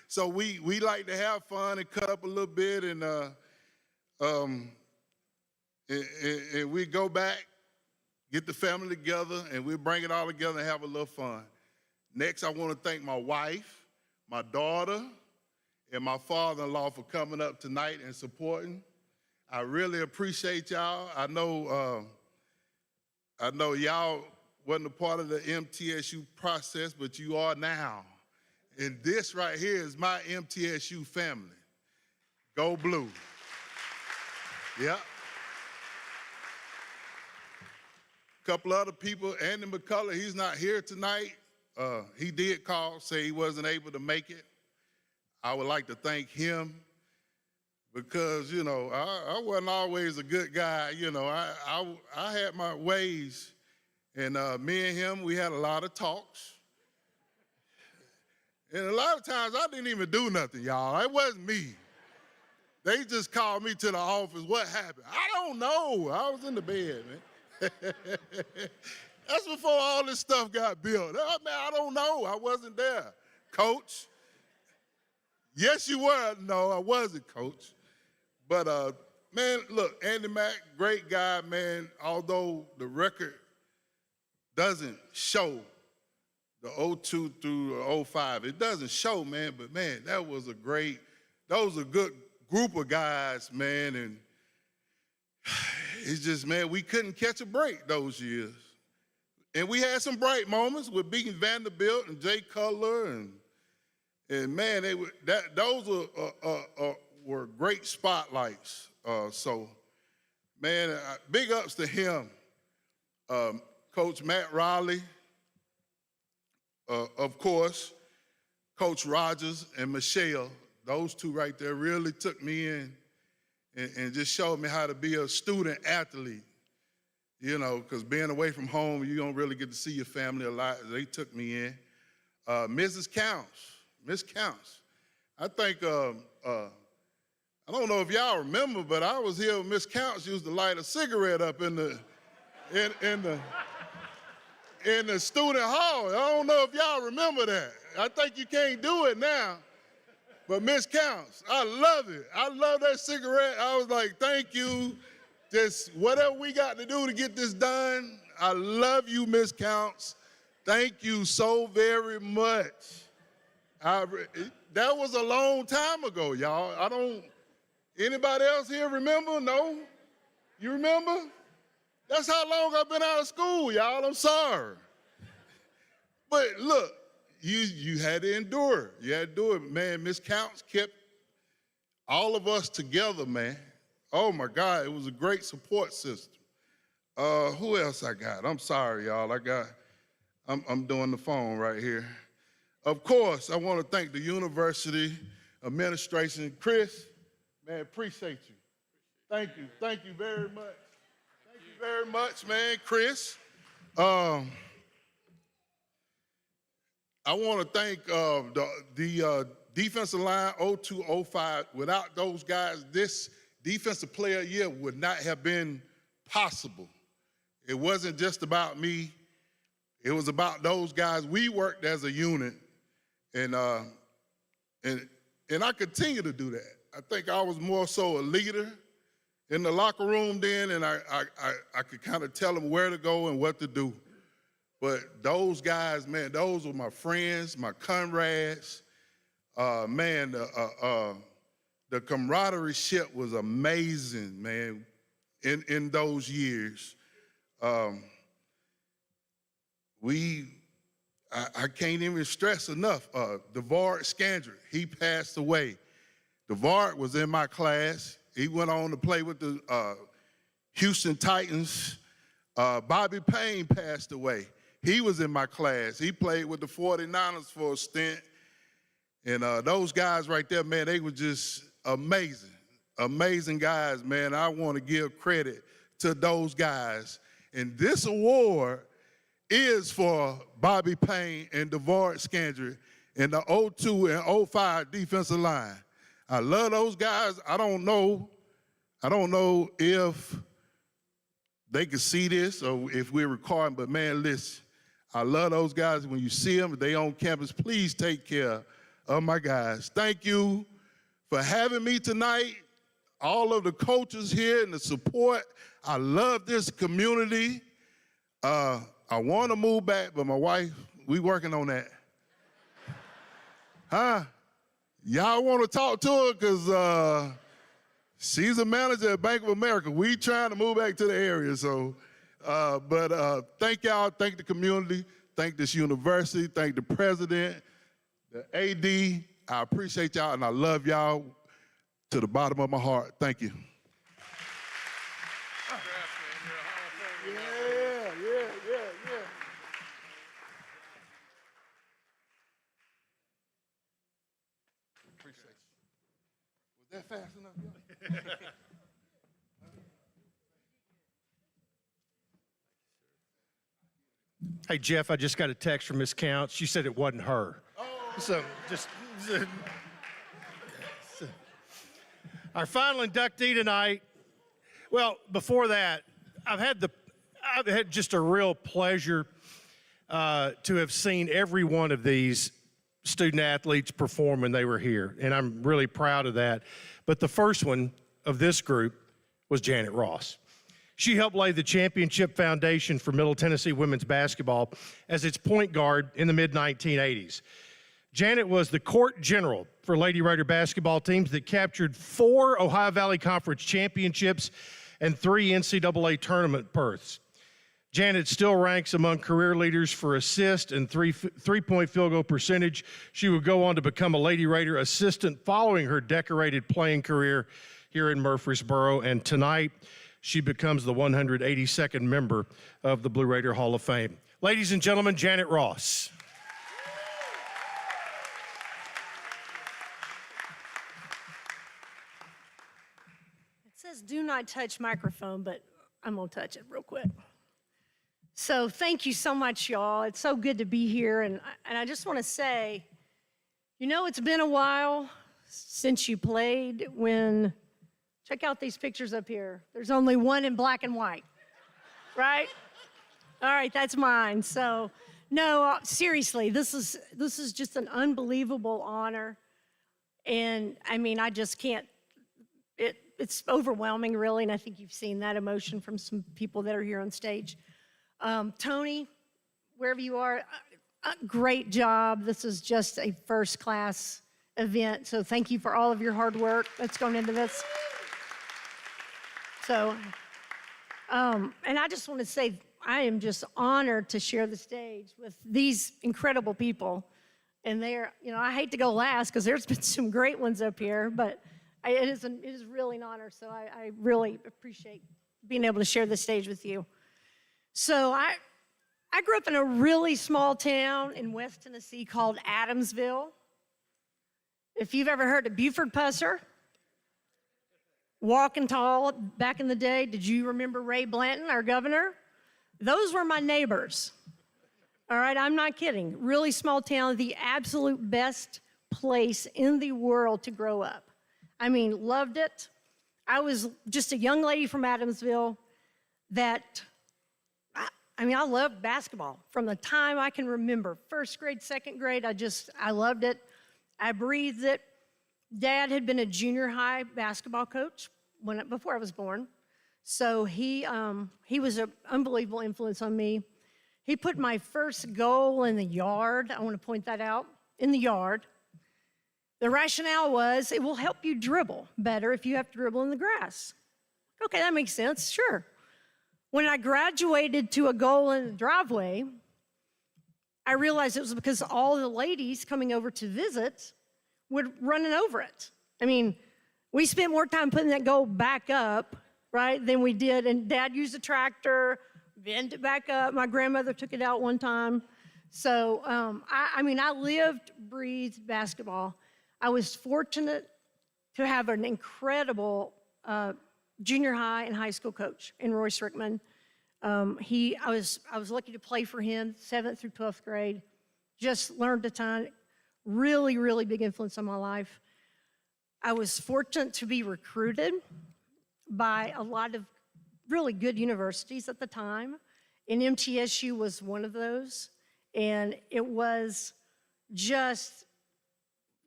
[SPEAKER 8] So we like to have fun and cut up a little bit, and we go back, get the family together, and we bring it all together and have a little fun. Next, I want to thank my wife, my daughter, and my father-in-law for coming up tonight and supporting. I really appreciate y'all. I know y'all wasn't a part of the MTSU process, but you are now. And this right here is my MTSU family. Go Blue. Yep. A couple other people, Andy McCullough, he's not here tonight. He did call, say he wasn't able to make it. I would like to thank him because, you know, I wasn't always a good guy. You know, I had my ways, and me and him, we had a lot of talks. And a lot of times I didn't even do nothing, y'all. It wasn't me. They just called me to the office. What happened? I don't know. I was in the bed, man. That's before all this stuff got built. Man, I don't know. I wasn't there. Coach? Yes, you were. No, I wasn't, Coach. But, man, look, Andy Mack, great guy, man. Although the record doesn't show the 02 through the 05. It doesn't show, man, but, man, that was a good group of guys, man, and it's just, man, we couldn't catch a break those years. And we had some bright moments with beating Vanderbilt and Jay Cutler, and man, those were great spotlights. So, man, big ups to him. Coach Matt Riley, of course, Coach Rogers and Michelle, those two right there really took me in and just showed me how to be a student athlete. You know, because being away from home, you don't really get to see your family a lot. They took me in. Mrs. Counts, Miss Counts. I think, I don't know if y'all remember, but I was here when Miss Counts used to light a cigarette up in the student hall. I don't know if y'all remember that. I think you can't do it now. But Miss Counts, I love it. I love that cigarette. I was like, thank you. Just whatever we got to do to get this done. I love you, Miss Counts. Thank you so very much. That was a long time ago, y'all. Anybody else here remember? No? You remember? That's how long I've been out of school, y'all. I'm sorry. But look, you had to endure. You had to do it, man. Miss Counts kept all of us together, man. Oh my God, it was a great support system. Who else I got? I'm sorry, y'all. I'm doing the phone right here. Of course, I want to thank the university administration. Chris, man, appreciate you. Thank you. Thank you very much. Thank you very much, man, Chris. I want to thank the defensive line 02-05. Without those guys, this defensive player of the year would not have been possible. It wasn't just about me. It was about those guys. We worked as a unit, and I continue to do that. I think I was more so a leader in the locker room then, and I could kind of tell them where to go and what to do. But those guys, man, those were my friends, my comrades. Man, the camaraderie ship was amazing, man, in those years. I can't even stress enough. DeVard Scandrick, he passed away. DeVard was in my class. He went on to play with the Houston Titans. Bobby Payne passed away. He was in my class. He played with the 49ers for a stint. And those guys right there, man, they were just amazing. Amazing guys, man. I want to give credit to those guys. And this award is for Bobby Payne and DeVard Scandrick in the 02 and 05 defensive line. I love those guys. I don't know if they can see this or if we're recording, but man, listen, I love those guys. When you see them, they on campus, please take care of my guys. Thank you for having me tonight. All of the coaches here and the support. I love this community. I want to move back, but my wife, we working on that. Huh? Y'all want to talk to her? Because she's a manager at Bank of America. We trying to move back to the area. So, thank y'all. Thank the community. Thank this university. Thank the president, the AD. I appreciate y'all, and I love y'all to the bottom of my heart. Thank you. Was that fast enough?
[SPEAKER 1] Hey, Jeff, I just got a text from Miss Counts. She said it wasn't her. So just our final inductee tonight. Well, before that, I've had just a real pleasure to have seen every one of these student athletes perform when they were here, and I'm really proud of that. But the first one of this group was Janet Ross. She helped lay the championship foundation for Middle Tennessee women's basketball as its point guard in the mid-1980s. Janet was the court general for Lady Raider basketball teams that captured 4 Ohio Valley Conference championships and 3 NCAA tournament berths. Janet still ranks among career leaders for assist and three-point field goal percentage. She would go on to become a Lady Raider assistant following her decorated playing career here in Murfreesboro, and tonight she becomes the 182nd member of the Blue Raider Hall of Fame. Ladies and gentlemen, Janet Ross.
[SPEAKER 9] It says do not touch microphone, but I'm gonna touch it real quick. So thank you so much, y'all. It's so good to be here, and I just wanna say, you know, it's been a while since you played when, check out these pictures up here. There's only one in black and white, right? All right, that's mine. So, no, seriously, this is just an unbelievable honor. And I mean, I just can't, it's overwhelming, really, and I think you've seen that emotion from some people that are here on stage. Tony, wherever you are, great job. This is just a first-class event, so thank you for all of your hard work that's gone into this. So, and I just want to say, I am just honored to share the stage with these incredible people. And they're, you know, I hate to go last because there's been some great ones up here, but it is really an honor. So I really appreciate being able to share the stage with you. So I grew up in a really small town in West Tennessee called Adamsville. If you've ever heard of Buford Pusser, Walking Tall back in the day, did you remember Ray Blanton, our governor? Those were my neighbors. All right, I'm not kidding. Really small town, the absolute best place in the world to grow up. I mean, loved it. I was just a young lady from Adamsville that, I loved basketball from the time I can remember. First grade, second grade, I loved it. I breathed it. Dad had been a junior high basketball coach before I was born. So he was an unbelievable influence on me. He put my first goal in the yard. I want to point that out, in the yard. The rationale was it will help you dribble better if you have to dribble in the grass. Okay, that makes sense, sure. When I graduated to a goal in the driveway, I realized it was because all the ladies coming over to visit would running over it. I mean, we spent more time putting that goal back up, right, than we did. And Dad used a tractor, bent it back up. My grandmother took it out one time. So, I lived, breathed basketball. I was fortunate to have an incredible junior high and high school coach in Royce Rickman. I was lucky to play for him 7th through 12th grade. Just learned a ton. Really, really big influence on my life. I was fortunate to be recruited by a lot of really good universities at the time, and MTSU was one of those. And it was just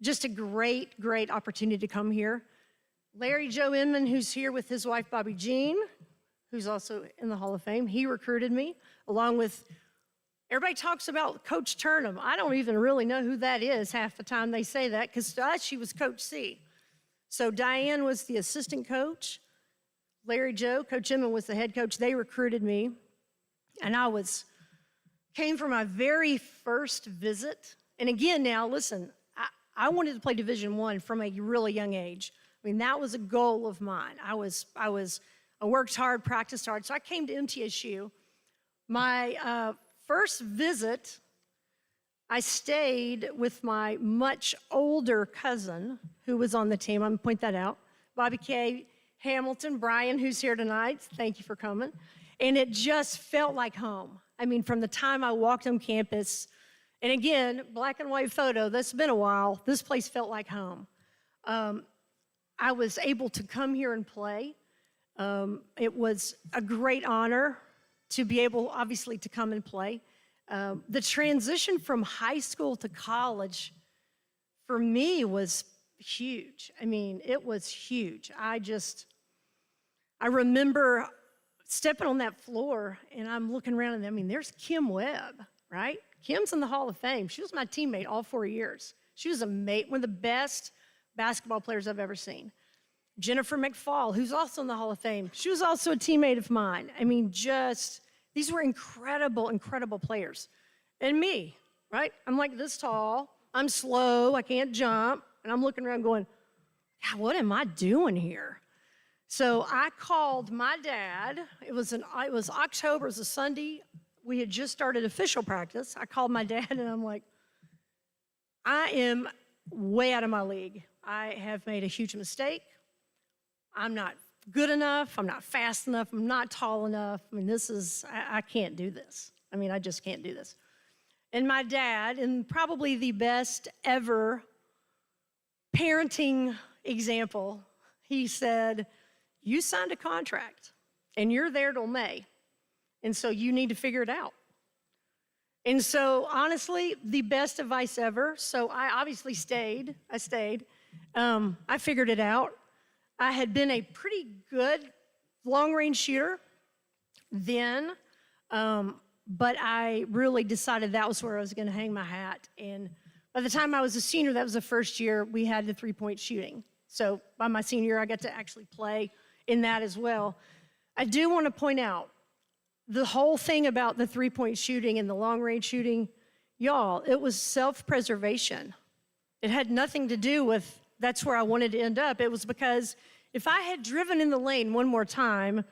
[SPEAKER 9] a great, great opportunity to come here. Larry Joe Inman, who's here with his wife, Bobby Jean, who's also in the Hall of Fame, he recruited me, along with, everybody talks about Coach Turnham. I don't even really know who that is half the time they say that, because to us, she was Coach C. So Diane was the assistant coach. Larry Joe, Coach Inman was the head coach. They recruited me, and came for my very first visit. And again, now, listen, I wanted to play Division I from a really young age. I mean, that was a goal of mine. I worked hard, practiced hard. So I came to MTSU. My first visit, I stayed with my much older cousin who was on the team. I'm going to point that out. Bobby K. Hamilton, Brian, who's here tonight. Thank you for coming. And it just felt like home. I mean, from the time I walked on campus, and again, black and white photo, that's been a while, this place felt like home. I was able to come here and play. It was a great honor to be able, obviously, to come and play. The transition from high school to college, for me, was huge. I mean, it was huge. I remember stepping on that floor, and I'm looking around, and I mean, there's Kim Webb, right? Kim's in the Hall of Fame. She was my teammate all 4 years. She was one of the best basketball players I've ever seen. Jennifer McFall, who's also in the Hall of Fame. She was also a teammate of mine. I mean, these were incredible, incredible players. And me, right? I'm like this tall. I'm slow. I can't jump. And I'm looking around going, God, what am I doing here? So I called my dad. It was October, it was a Sunday. We had just started official practice. I called my dad, and I'm like, I am way out of my league. I have made a huge mistake. I'm not good enough. I'm not fast enough. I'm not tall enough. I mean, I can't do this. I mean, I just can't do this. And my dad, in probably the best ever parenting example, he said, you signed a contract, and you're there till May. And so you need to figure it out. And so, honestly, the best advice ever. So I obviously stayed. I stayed. I figured it out. I had been a pretty good long-range shooter then, but I really decided that was where I was going to hang my hat. And by the time I was a senior, that was the first year we had the three-point shooting. So by my senior year, I got to actually play in that as well. I do want to point out, the whole thing about the three-point shooting and the long-range shooting, y'all, it was self-preservation. It had nothing to do with that's where I wanted to end up. It was because if I had driven in the lane one more time,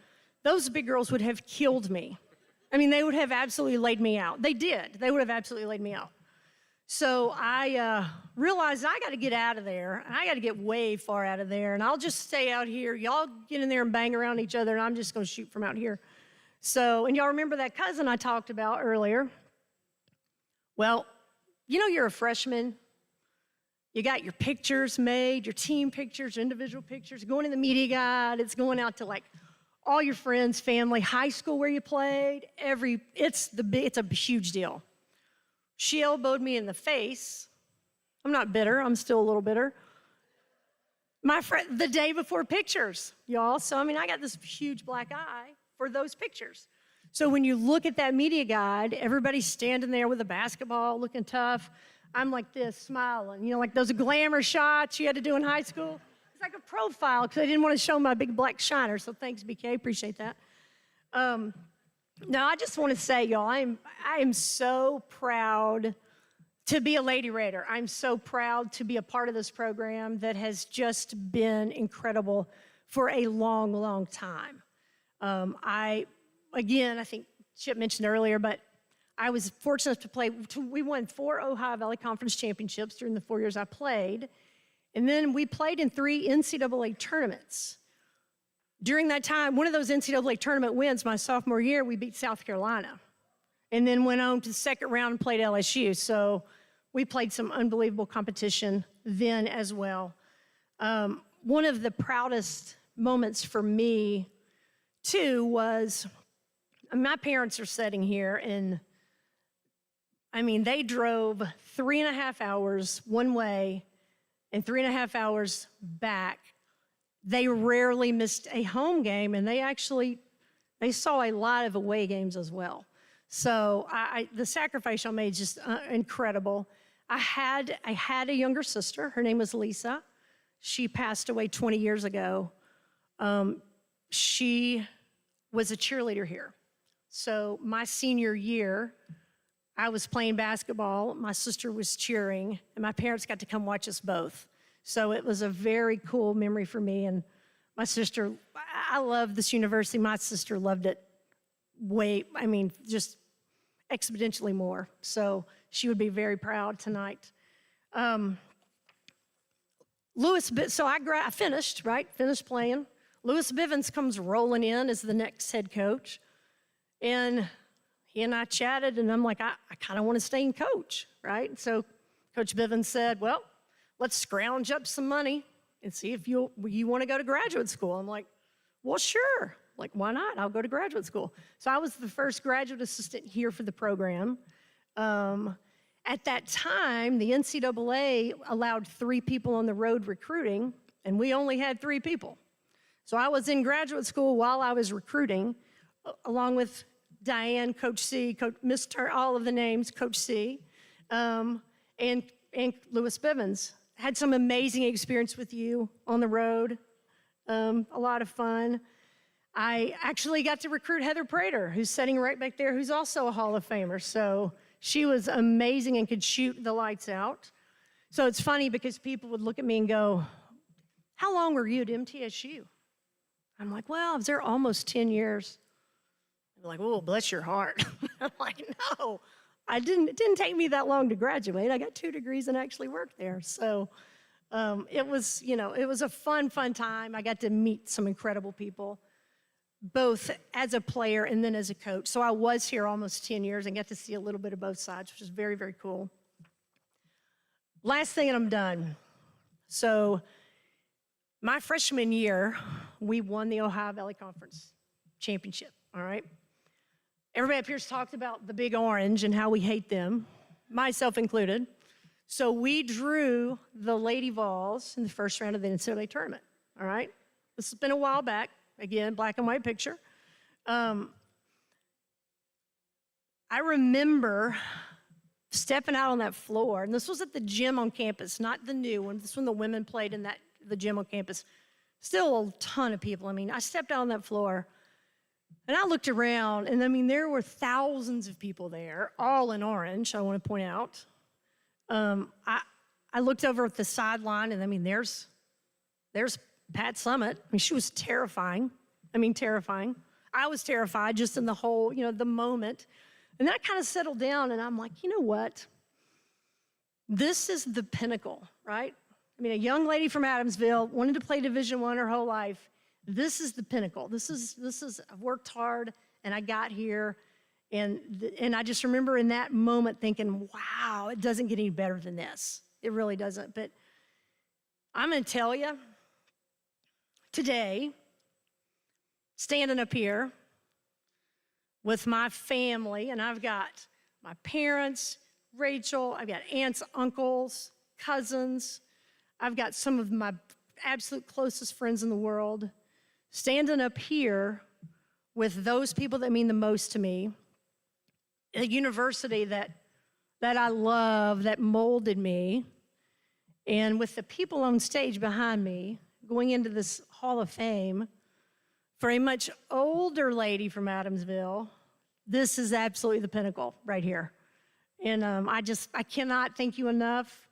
[SPEAKER 9] those big girls would have killed me. I mean, they would have absolutely laid me out. They did. They would have absolutely laid me out. So I realized I got to get out of there. I got to get way far out of there, and I'll just stay out here. Y'all get in there and bang around each other, and I'm just going to shoot from out here. So, and y'all remember that cousin I talked about earlier? Well, you know you're a freshman. You got your pictures made, your team pictures, individual pictures, going in the media guide. It's going out to like all your friends, family, high school where you played. It's a huge deal. She elbowed me in the face. I'm not bitter. I'm still a little bitter. My friend, the day before pictures, y'all. So, I mean, I got this huge black eye for those pictures. So when you look at that media guide, everybody's standing there with a basketball looking tough. I'm like this, smiling. You know, like those glamour shots you had to do in high school. It's like a profile because I didn't want to show my big black shiner. So thanks, BK. Appreciate that. Now, I just want to say, y'all, I am so proud to be a Lady Raider. I'm so proud to be a part of this program that has just been incredible for a long, long time. I think Chip mentioned earlier, but I was fortunate to play. We won 4 Ohio Valley Conference championships during the 4 years I played. And then we played in 3 NCAA tournaments. During that time, one of those NCAA tournament wins, my sophomore year, we beat South Carolina. And then went on to the second round and played LSU. So we played some unbelievable competition then as well. One of the proudest moments for me Two was, my parents are sitting here, and I mean, they drove 3.5 hours one way and 3.5 hours back. They rarely missed a home game, and they saw a lot of away games as well. So the sacrifice y'all made is just incredible. I had a younger sister. Her name was Lisa. She passed away 20 years ago. She was a cheerleader here. So my senior year, I was playing basketball, my sister was cheering, and my parents got to come watch us both. So it was a very cool memory for me. And my sister, I love this university. My sister loved it just exponentially more. So she would be very proud tonight. I finished playing. Louis Bivens comes rolling in as the next head coach. And he and I chatted, and I'm like, I kind of want to stay and coach, right? So Coach Bivens said, well, let's scrounge up some money and see if you want to go to graduate school. I'm like, well, sure. Like, why not? I'll go to graduate school. So I was the first graduate assistant here for the program. At that time, the NCAA allowed 3 people on the road recruiting, and we only had 3 people. So I was in graduate school while I was recruiting, along with Diane, Coach C, Miss Turner, all of the names, Coach C, and Louis Bivens. Had some amazing experience with you on the road, a lot of fun. I actually got to recruit Heather Prater, who's sitting right back there, who's also a Hall of Famer. So she was amazing and could shoot the lights out. So it's funny because people would look at me and go, how long were you at MTSU? I'm like, well, I was there almost 10 years. They're like, oh, bless your heart. I'm like, no, it didn't take me that long to graduate. I got 2 degrees and actually worked there. So it was a fun time. I got to meet some incredible people, both as a player and then as a coach. So I was here almost 10 years and got to see a little bit of both sides, which is very, very cool. Last thing and I'm done. So my freshman year, we won the Ohio Valley Conference Championship, all right? Everybody up here's talked about the Big Orange and how we hate them, myself included. So we drew the Lady Vols in the first round of the NCAA tournament, all right? This has been a while back. Again, black and white picture. I remember stepping out on that floor, and this was at the gym on campus, not the new one. This one the women played in the gym on campus. Still a ton of people. I mean, I stepped out on that floor, and I looked around, and I mean, there were thousands of people there, all in orange, I want to point out. I looked over at the sideline, and I mean, there's Pat Summitt. I mean, she was terrifying. Terrifying. I was terrified just in the whole, the moment. And then I kind of settled down, and I'm like, you know what? This is the pinnacle, right? I mean, a young lady from Adamsville wanted to play Division I her whole life. This is the pinnacle. This is. I've worked hard, and I got here. And I just remember in that moment thinking, wow, it doesn't get any better than this. It really doesn't. But I'm going to tell you, today, standing up here with my family, and I've got my parents, Rachel, I've got aunts, uncles, cousins, I've got some of my absolute closest friends in the world, standing up here with those people that mean the most to me, a university that I love, that molded me, and with the people on stage behind me, going into this Hall of Fame, for a much older lady from Adamsville, this is absolutely the pinnacle right here. And I cannot thank you enough.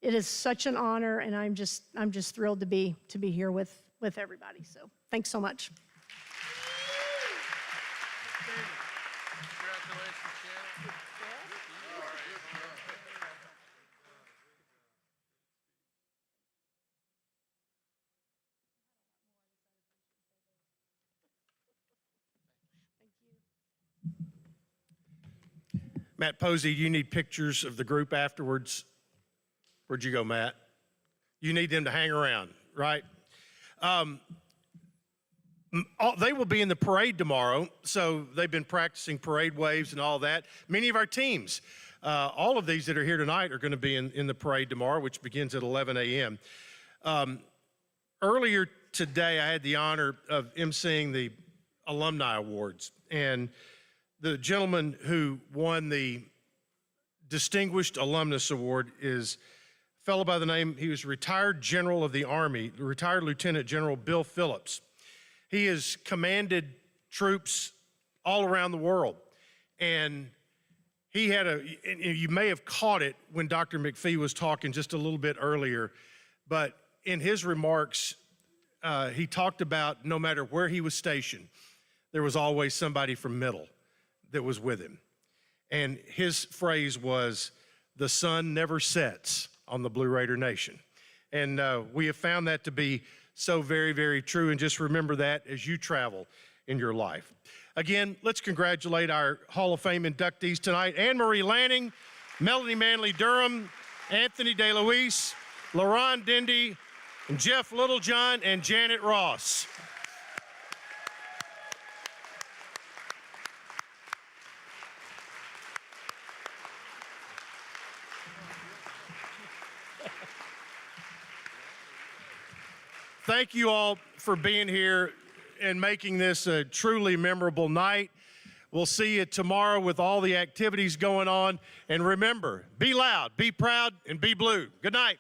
[SPEAKER 9] It is such an honor, and I'm just thrilled to be here with everybody. So thanks so much.
[SPEAKER 1] Matt Posey, you need pictures of the group afterwards. Where'd you go, Matt? You need them to hang around, right? They will be in the parade tomorrow, so they've been practicing parade waves and all that. Many of our teams, all of these that are here tonight are going to be in the parade tomorrow, which begins at 11 a.m. Earlier today, I had the honor of emceeing the Alumni Awards, and the gentleman who won the Distinguished Alumnus Award is a fellow by the name, he was retired General of the Army, retired Lieutenant General Bill Phillips. He has commanded troops all around the world, and he had you may have caught it when Dr. McPhee was talking just a little bit earlier, but in his remarks, he talked about no matter where he was stationed, there was always somebody from Middle that was with him. And his phrase was, "The sun never sets on the Blue Raider Nation." And we have found that to be so very, very true. And just remember that as you travel in your life. Again, let's congratulate our Hall of Fame inductees tonight: Anne Marie Lanning, Melanie Manley Durham, Anthony DeLuise, LaRon Dindy, and Jeff Littlejohn, and Janet Ross. Thank you all for being here and making this a truly memorable night. We'll see you tomorrow with all the activities going on. And remember, be loud, be proud, and be blue. Good night.